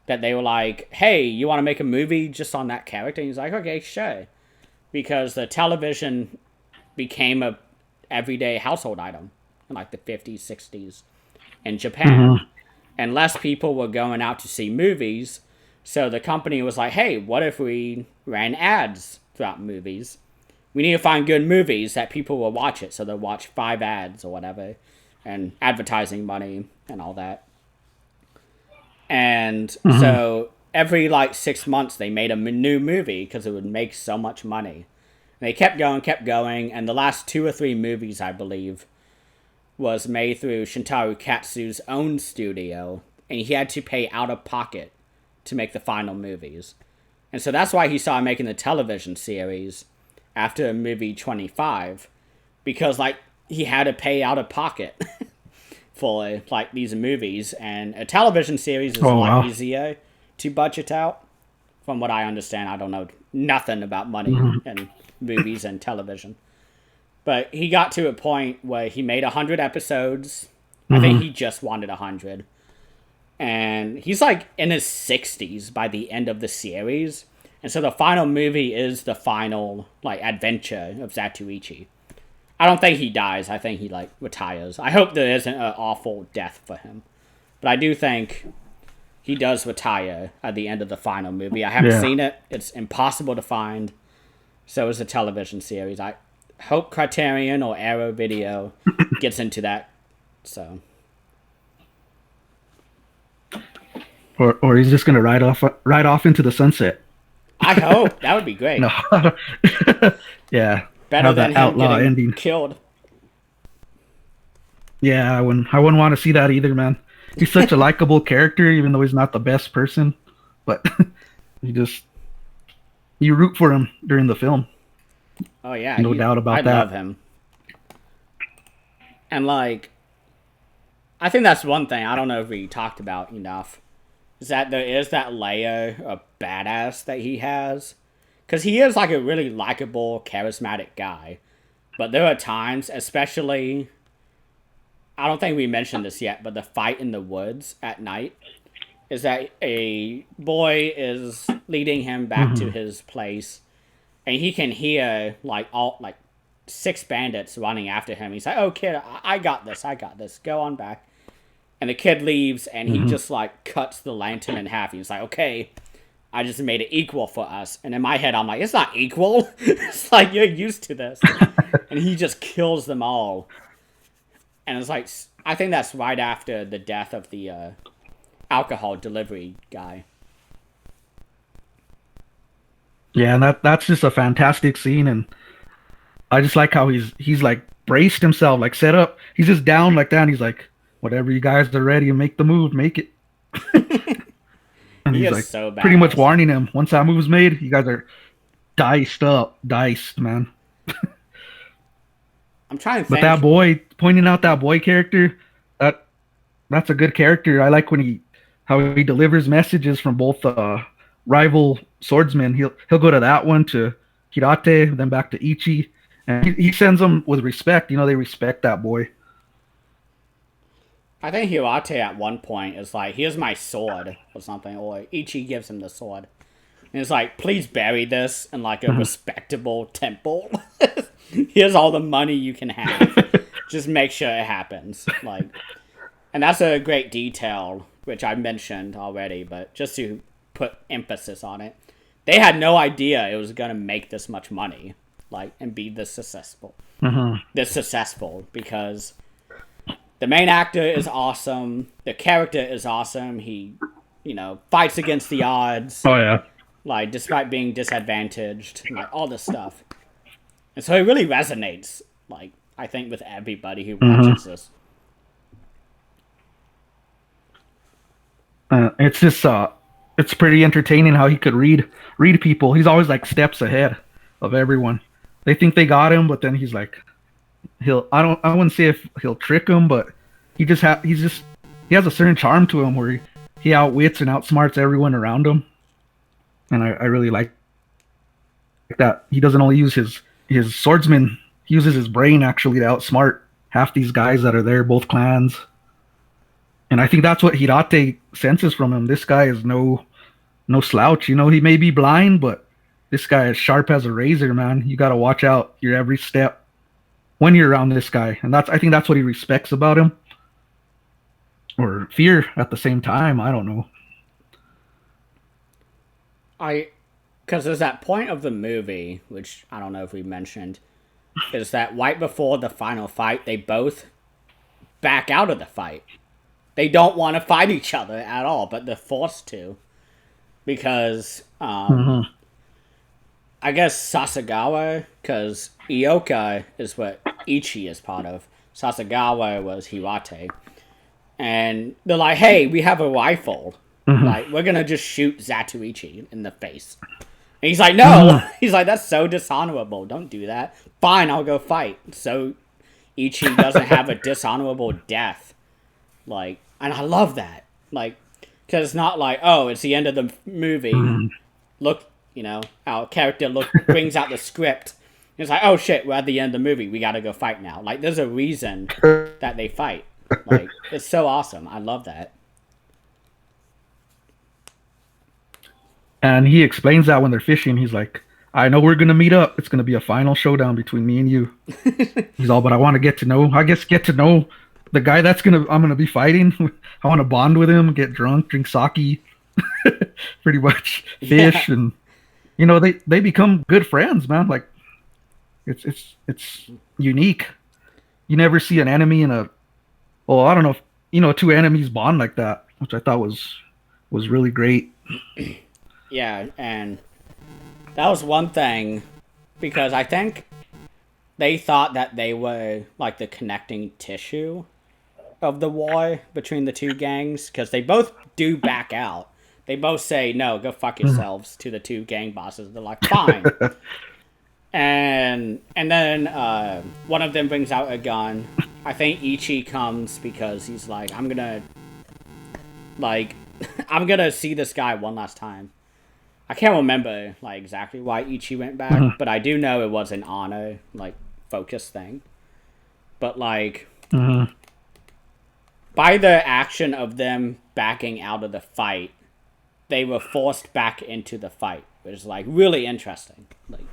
A: that they were like, hey, you want to make a movie just on that character? And he's like, okay, sure. Because the television became a everyday household item in like the 50s, 60s in Japan. And less people were going out to see movies. So the company was like, hey, what if we ran ads throughout movies? We need to find good movies that people will watch it. So they'll watch 5 ads or whatever, and advertising money and all that. And so every like 6 months they made a new movie because it would make so much money. And they kept going, and the last 2 or 3 movies, I believe, was made through Shintaro Katsu's own studio, and he had to pay out of pocket to make the final movies. And so that's why he started making the television series after movie 25, because like he had to pay out of pocket for like these movies, and a television series is a lot easier to budget out. From what I understand, I don't know nothing about money and movies and television, but he got to a point where he made 100 episodes. I think he just wanted 100, and he's like in his 60s by the end of the series. And so the final movie is the final like adventure of Zatoichi. I don't think he dies. I think he like retires. I hope there isn't an awful death for him, but I do think he does retire at the end of the final movie. I haven't seen it. It's impossible to find. So is the television series. I hope Criterion or Arrow Video gets into that. So,
B: Or he's just gonna ride off into the sunset.
A: I hope. That would be great.
B: No. Yeah.
A: Better
B: Have
A: than
B: that
A: him
B: outlaw
A: getting
B: ending.
A: killed.
B: Yeah, I wouldn't want to see that either, man. He's such a likable character, even though he's not the best person. But you just you root for him during the film.
A: Oh yeah,
B: No doubt about
A: I
B: that.
A: love him. And like, I think that's one thing I don't know if we talked about enough, is that there is that layer of badass that he has. Because he is like a really likable, charismatic guy. But there are times, especially, I don't think we mentioned this yet, but the fight in the woods at night, is that a boy is leading him back to his place, and he can hear like 6 bandits running after him. He's like, "Oh, kid, I got this. I got this. Go on back." And the kid leaves, and he just like cuts the lantern in half. He's like, "Okay, I just made it equal for us." And in my head, I'm like, "It's not equal. It's like you're used to this." And he just kills them all. And it's like, I think that's right after the death of the alcohol delivery guy.
B: Yeah, and that's just a fantastic scene, and I just like how he's like braced himself, like set up. He's just down like that, and he's like, "Whatever you guys are ready, make the move, make it." And
A: He
B: he's
A: is
B: like
A: so
B: pretty much
A: badass.
B: warning him, once that move's made, you guys are diced up, diced, man.
A: I'm trying to
B: But that
A: think.
B: boy, pointing out that boy character, that that's a good character. I like when he how he delivers messages from both rival swordsmen. He'll go to that one, to Hirate, then back to Ichi, and he sends them with respect. You know, they respect that boy.
A: I think Hirate at one point is like, "Here's my sword," or something, or Ichi gives him the sword. And it's like, "Please bury this in like a respectable temple. Here's all the money you can have. Just make sure it happens." Like, and that's a great detail, which I mentioned already, but just to put emphasis on it, they had no idea it was gonna make this much money, like, and be this successful. This successful because the main actor is awesome. The character is awesome. He, fights against the odds,
B: Oh yeah.
A: like despite being disadvantaged, like all this stuff. And so it really resonates, like I think, with everybody who
B: hmm
A: watches this.
B: It's just it's pretty entertaining how he could read people. He's always like steps ahead of everyone. They think they got him, but then he's like, I wouldn't say if he'll trick them, but he has a certain charm to him where he outwits and outsmarts everyone around him, and I really like that. He doesn't only use his swordsman; he uses his brain actually to outsmart half these guys that are there, both clans. And I think that's what Hirate senses from him. This guy is no slouch. You know, he may be blind, but this guy is sharp as a razor, man. You got to watch out your every step when you're around this guy, and I think that's what he respects about him, or fear at the same time. I don't know.
A: I, because there's that point of the movie, which I don't know if we mentioned, is that right before the final fight, they both back out of the fight. They don't want to fight each other at all, but they're forced to because
B: hmm
A: I guess Sasagawa, because Ioka is what Ichi is part of. Sasagawa was Hirate. And they're like, "Hey, we have a rifle.
B: hmm
A: Like, we're gonna just shoot Zatoichi in the face." And he's like, "No."
B: hmm
A: He's like, "That's so dishonorable. Don't do that." "Fine, I'll go fight." So Ichi doesn't have a dishonorable death. Like, and I love that. Like, because it's not like, "Oh, it's the end of the movie.
B: hmm
A: Look, our character brings out the script. It's like, oh shit, we're at the end of the movie. We gotta go fight now." Like, there's a reason that they fight. Like, it's so awesome. I love that.
B: And he explains that when they're fishing, he's like, "I know we're gonna meet up. It's gonna be a final showdown between me and you." He's all, "But I want to get to know the guy I'm gonna be fighting. I want to bond with him, get drunk, drink sake, pretty much
A: Yeah,
B: fish, and they become good friends, man. Like it's unique. You never see an enemy in a well, I don't know if two enemies bond like that, which I thought was really great.
A: yeah, and that was one thing because I think they thought that they were like the connecting tissue of the war between the two gangs because they both do back out. They both say, "No, go fuck yourselves," to the two gang bosses. They're like, "Fine." And then one of them brings out a gun. I think Ichi comes because he's like, "I'm gonna like I'm gonna see this guy one last time." I can't remember like exactly why Ichi went back,
B: Mhm,
A: but I do know it was an honor like focus thing. But like
B: mhm.
A: by the action of them backing out of the fight, they were forced back into the fight, which is like really interesting. Like,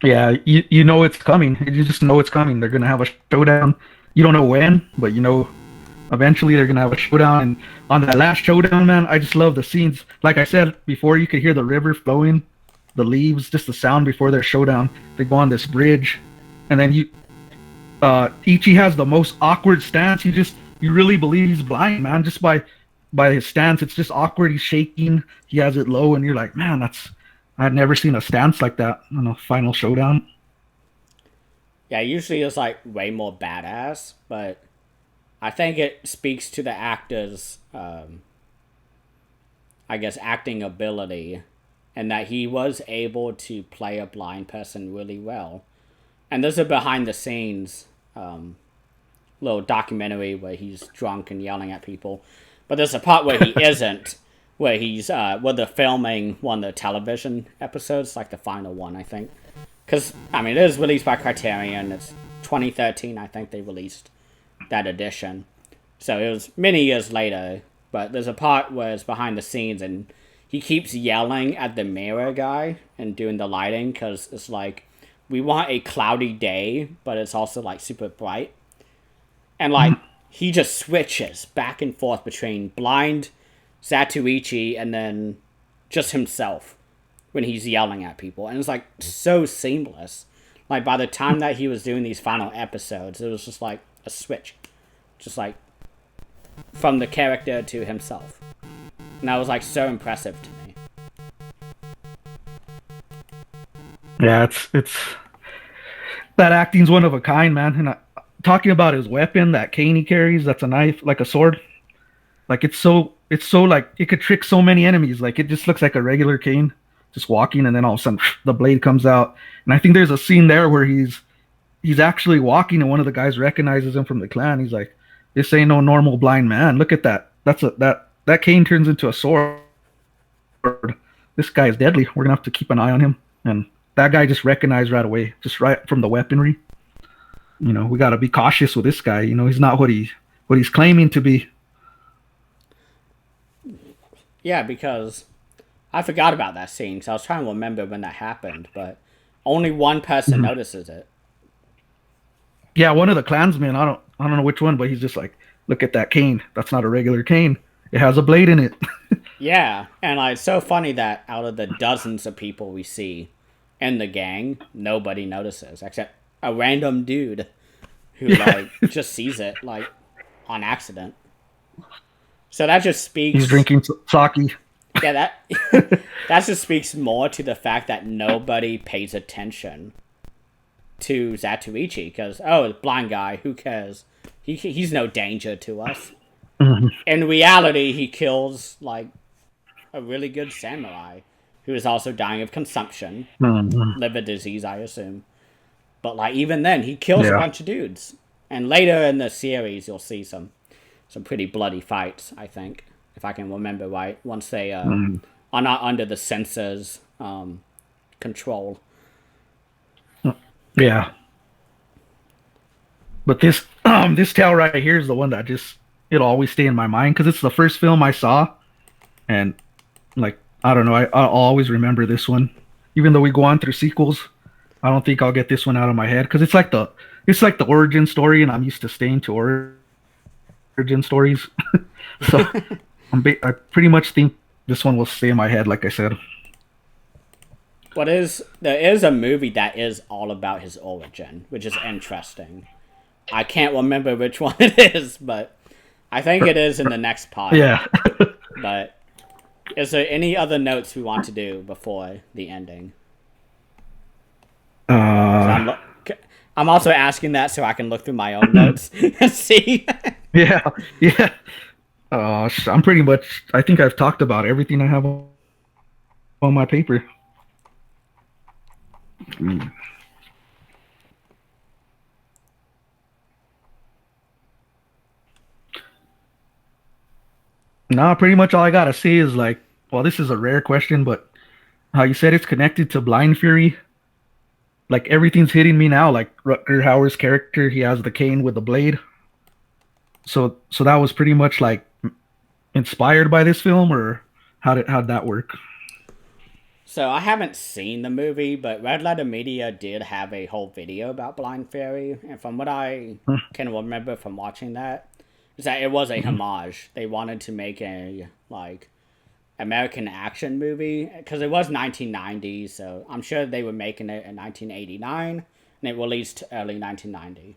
B: Yeah, you know it's coming. You just know it's coming. They're gonna have a showdown. You don't know when, but you know eventually they're gonna have a showdown. And on that last showdown, man, I just love the scenes. Like I said before, you could hear the river flowing, the leaves, just the sound before their showdown. They go on this bridge, and then Ichi has the most awkward stance. You really believe he's blind, man, just by his stance. It's just awkward. He's shaking. He has it low, and you're like, man, that's I've never seen a stance like that in a final showdown.
A: Yeah, usually it's like way more badass, but I think it speaks to the actor's, I guess, acting ability, and that he was able to play a blind person really well. And there's a behind the scenes little documentary where he's drunk and yelling at people, but there's a part where he isn't, where he's where they're filming one of the television episodes, like the final one, I think. Because I mean, it is released by Criterion. It's 2013, I think they released that edition. So it was many years later, but there's a part where it's behind the scenes and he keeps yelling at the mirror guy and doing the lighting because it's like, we want a cloudy day, but it's also like super bright. And like, he just switches back and forth between blind Zatoichi and then just himself when he's yelling at people. And it's like so seamless. Like by the time that he was doing these final episodes, it was just like a switch. Just like from the character to himself. And that was like so impressive to me.
B: Yeah, it's that acting's one of a kind, man. And talking about his weapon, that cane he carries, that's a knife, like a sword. Like it's so like it could trick so many enemies. Like it just looks like a regular cane, just walking, and then all of a sudden the blade comes out. And I think there's a scene there where he's actually walking, and one of the guys recognizes him from the clan. He's like, "This ain't no normal blind man. Look at that. That cane turns into a sword. This guy is deadly. We're gonna have to keep an eye on him." And that guy just recognized right away, just right from the weaponry. You know, we got to be cautious with this guy. You know, he's not what he's claiming to be.
A: Yeah, because I forgot about that scene because I was trying to remember when that happened, but only one person notices it.
B: Yeah, one of the clansmen. I don't know which one, but he's just like, look at that cane. That's not a regular cane. It has a blade in it.
A: Yeah, and like, it's so funny that out of the dozens of people we see in the gang, nobody notices except a random dude who like just sees it like on accident. So that just
B: He's
A: speaks.
B: drinking sake.
A: Yeah, that that just speaks more to the fact that nobody pays attention to Zatoichi because blind guy, who cares? He's no danger to us. In reality, he kills like a really good samurai who is also dying of consumption, liver disease, I assume. But like even then, he kills a
B: Yeah.
A: bunch of dudes. And later in the series, you'll see some pretty bloody fights. I think, if I can remember right, once they are not under the censor's control.
B: Yeah. But this this tale right here is the one that just it'll always stay in my mind because it's the first film I saw, and like I don't know, I'll always remember this one. Even though we go on through sequels, I don't think I'll get this one out of my head because it's like the origin story, and I'm used to staying to origin stories. So I pretty much think this one will stay in my head, like I said.
A: There is a movie that is all about his origin, which is interesting. I can't remember which one it is, but I think it is in the next part.
B: Yeah.
A: But is there any other notes we want to do before the ending? So
B: uh,
A: I'm also asking that so I can look through my own notes and see.
B: yeah, yeah. I'm pretty much. I think I've talked about everything I have on my paper. Mm. Nah, pretty much all I gotta say is like, well, this is a rare question, but how you said it's connected to Blind Fury. Like everything's hitting me now. Like Rutger Hauer's character, he has the cane with the blade. So that was pretty much like inspired by this film, or how'd that work?
A: So I haven't seen the movie, but Red Letter Media did have a whole video about Blind Fairy, and from what I can remember from watching that, is that it was a
B: Mhm.
A: homage. They wanted to make a like American action movie because it was 1990, so I'm sure they were making it in 1989, and it released early 1990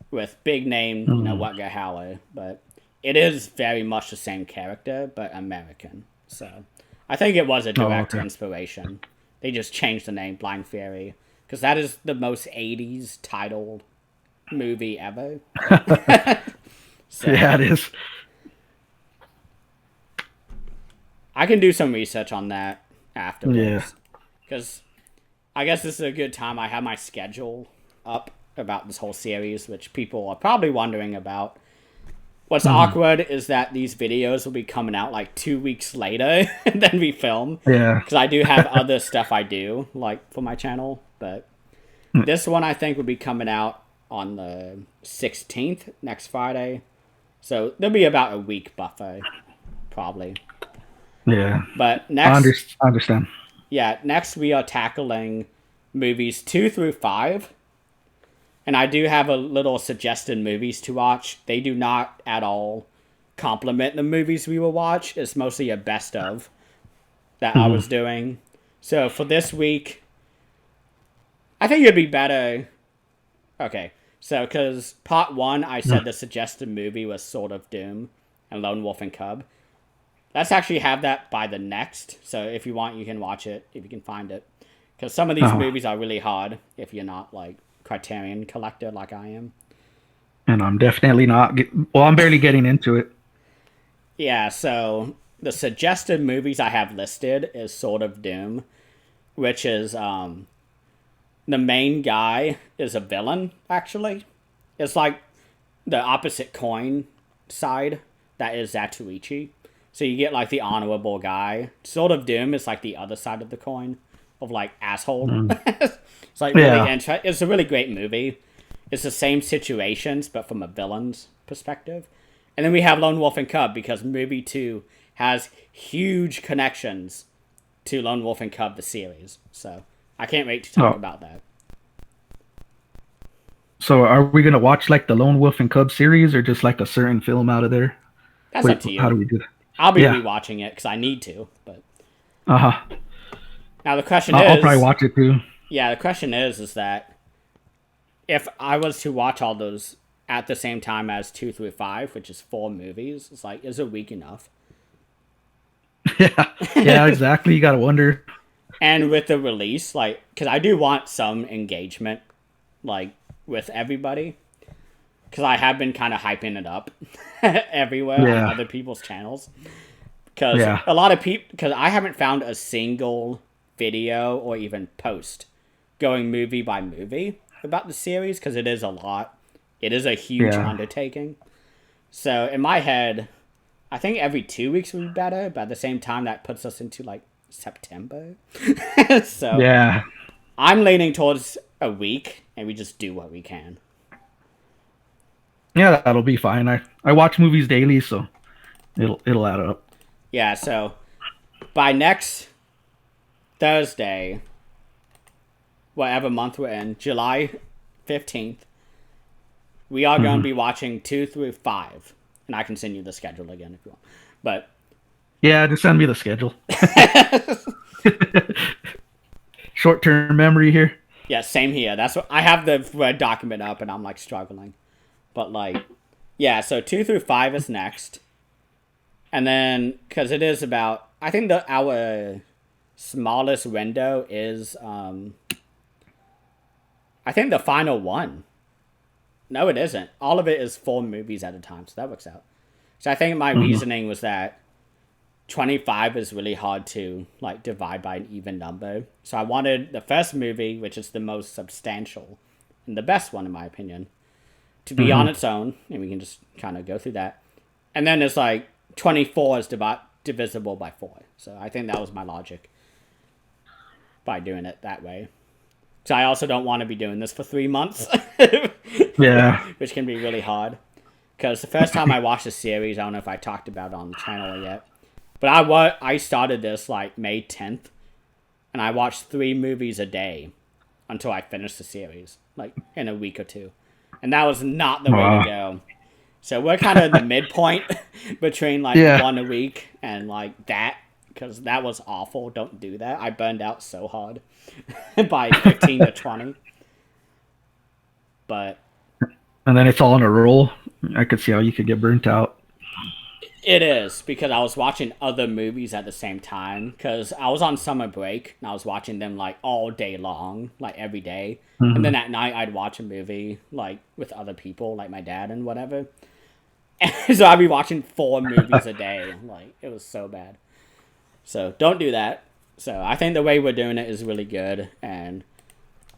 A: with big name,
B: Mhm.
A: Rutger Hauer, but it is very much the same character, but American. So I think it was a
B: Oh,
A: direct
B: okay.
A: inspiration. They just changed the name Blind Fury because that is the most 80s titled movie ever.
B: Yeah,
A: So
B: it is.
A: I can do some research on that
B: Yeah.
A: afterwards because I guess this is a good time. I have my schedule up about this whole series, which people are probably wondering about. What's
B: Mhm.
A: awkward is that these videos will be coming out like 2 weeks later than we film,
B: Yeah.
A: because I do have other stuff I do like for my channel. But
B: Mm.
A: this one I think will be coming out on the 16th next Friday, so there'll be about a week buffer probably.
B: Yeah.
A: But next,
B: I understand.
A: yeah, next we are tackling movies 2 through 5. And I do have a little suggested movies to watch. They do not at all complement the movies we will watch. It's mostly a best of that I
B: Mhm.
A: was doing. So for this week, I think it'd be better. Okay, so because part one, I
B: Mm.
A: said the suggested movie was Sword of Doom and Lone Wolf and Cub. Let's actually have that by the next. So if you want, you can watch it if you can find it. Because some of these
B: Uh-huh.
A: movies are really hard if you're not like Criterion collector like I am.
B: And I'm definitely not. Well, I'm barely getting into it.
A: Yeah, so the suggested movies I have listed is Sword of Doom, which is the main guy is a villain, actually. It's like the opposite coin side that is Zatoichi. So you get like the honorable guy. Sword of Doom is like the other side of the coin of like asshole.
B: Mm.
A: It's like really
B: Yeah.
A: interesting. It's a really great movie. It's the same situations, but from a villain's perspective. And then we have Lone Wolf and Cub because movie two has huge connections to Lone Wolf and Cub, the series. So I can't wait to talk
B: Oh,
A: about that.
B: so are we gonna watch like the Lone Wolf and Cub series, or just like a certain film out of there?
A: That's up
B: Wait,
A: to
B: how
A: you.
B: do we do that?
A: I'll be
B: Yeah.
A: rewatching it because I need to. But
B: Uh-huh.
A: now the question
B: I'll probably
A: is,
B: watch it too.
A: yeah, the question is that if I was to watch all those at the same time as 2 through 5, which is 4 movies, it's like, is a week enough?
B: Yeah. Yeah, exactly. You gotta wonder.
A: And with the release, like, because I do want some engagement, like, with everybody, because I have been kind of hyping it up everywhere on
B: Yeah.
A: other people's channels. Because
B: Yeah.
A: a lot of people, because I haven't found a single video or even post going movie by movie about the series, because it is a lot. It is a huge
B: Yeah.
A: undertaking. So in my head, I think every 2 weeks would be better, but at the same time, that puts us into like September. So
B: Yeah.
A: I'm leaning towards a week, and we just do what we can.
B: Yeah, that'll be fine. I watch movies daily, so it'll add up.
A: Yeah, so by next Thursday, whatever month we're in, July 15th, we are going to
B: Mhm.
A: be watching 2 through 5. And I can send you the schedule again if you want. But
B: Yeah, just send me the schedule. Short-term memory here.
A: yeah, same here. That's what I have the Word document up and I'm like struggling. But like, yeah, so 2 through 5 is next. And then, because it is about, I think our smallest window is, I think the final one. No, it isn't. All of it is 4 movies at a time, so that works out. So I think my
B: Mhm.
A: reasoning was that 25 is really hard to like divide by an even number. So I wanted the first movie, which is the most substantial and the best one in my opinion, to be on
B: Mhm.
A: its own, and we can just kind of go through that. And then it's like 24 is divisible by 4. So I think that was my logic by doing it that way. So I also don't want to be doing this for 3 months,
B: Yeah.
A: which can be really hard. Because the first time I watched the series, I don't know if I talked about it on the channel yet, but I started this like May 10th, and I watched 3 movies a day until I finished the series, like in a week or two. And that was not the way to
B: Wow.
A: go. So we're kind of in the midpoint between like
B: Yeah.
A: 1 a week and like that, because that was awful. Don't do that. I burned out so hard by 15 to 20. But
B: And then it's all in a roll. I could see how you could get burnt out.
A: it is because I was watching other movies at the same time because I was on summer break and I was watching them like all day long, like every day. And then
B: Hmm.
A: at night I'd watch a movie like with other people, like my dad and whatever. So I'd be watching 4 movies a day. Like it was so bad. So don't do that. So I think the way we're doing it is really good. And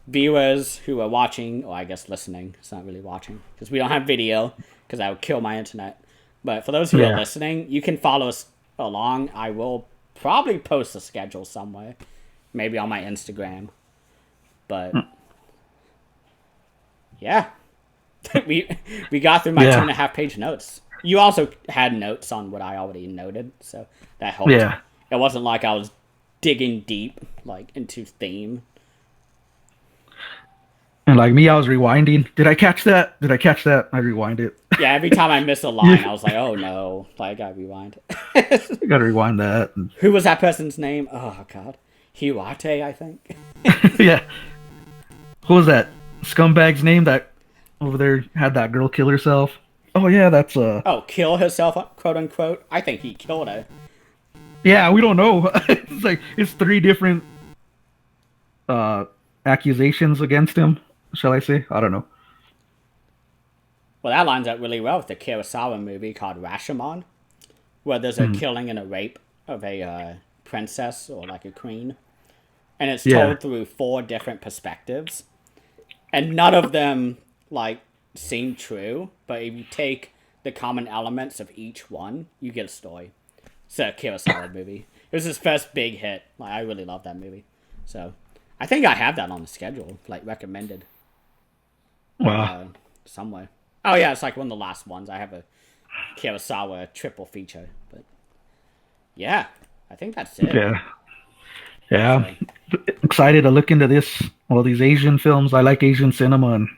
A: viewers who are watching, or I guess listening, it's not really watching because we don't have video because I would kill my internet. But for those who are
B: Yeah.
A: listening, you can follow us along. I will probably post a schedule somewhere, maybe on my Instagram. But yeah, we got through my
B: Yeah.
A: 2.5 page notes. You also had notes on what I already noted, so that helped.
B: Yeah.
A: It wasn't like I was digging deep like into theme.
B: And like me, I was rewinding. Did I catch that? Did I catch that? I rewind it.
A: Yeah, every time I miss a line, I was like, "Oh no!" Like I gotta rewind.
B: I gotta rewind that.
A: Who was that person's name? Oh God, Hiwate, I think.
B: Yeah. What was that scumbag's name that over there had that girl kill herself? Oh yeah, that's
A: Oh, kill herself, quote unquote. I think he killed her.
B: yeah, we don't know. It's like it's 3 different uh accusations against him, shall I say? I don't know.
A: Well, that lines up really well with the Kurosawa movie called Rashomon, where there's a
B: Mhm.
A: killing and a rape of a princess or like a queen, and it's
B: Yeah.
A: told through 4 different perspectives, and none of them like seem true. But if you take the common elements of each one, you get a story. It's a Kurosawa movie. It was his first big hit. Like I really love that movie. So I think I have that on the schedule, like recommended
B: Wow.
A: somewhere. Oh yeah, it's like one of the last ones. I have a Kurosawa triple feature. But yeah, I think that's it.
B: Yeah. Yeah.
A: So,
B: Excited to look into this. All these Asian films. I like Asian cinema, and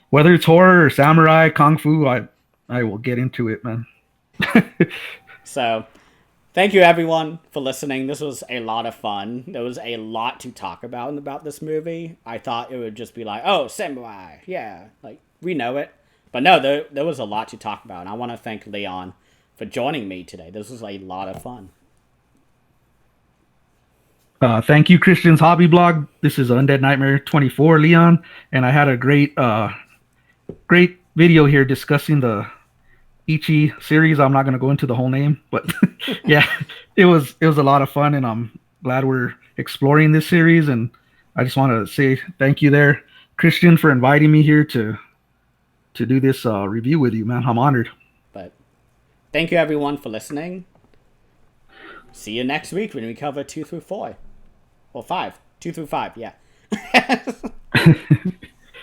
B: whether it's horror or samurai, kung fu, I will get into it, man.
A: so thank you everyone for listening. This was a lot of fun. There was a lot to talk about this movie. I thought it would just be like, oh, samurai, yeah, like we know it. But no, there was a lot to talk about, and I want to thank Leon for joining me today. This was a lot of fun.
B: Thank you, Christian's Hobby Blog. This is Undead Nightmare 24, Leon, and I had a great video here discussing the Ichi series. I'm not going to go into the whole name, but yeah, it was a lot of fun, and I'm glad we're exploring this series. And I just want to say thank you there, Christian, for inviting me here to do this review with you, man. I'm honored.
A: But thank you everyone for listening. See you next week when we cover 2 through 4. Or 5. 2 through 5, yeah.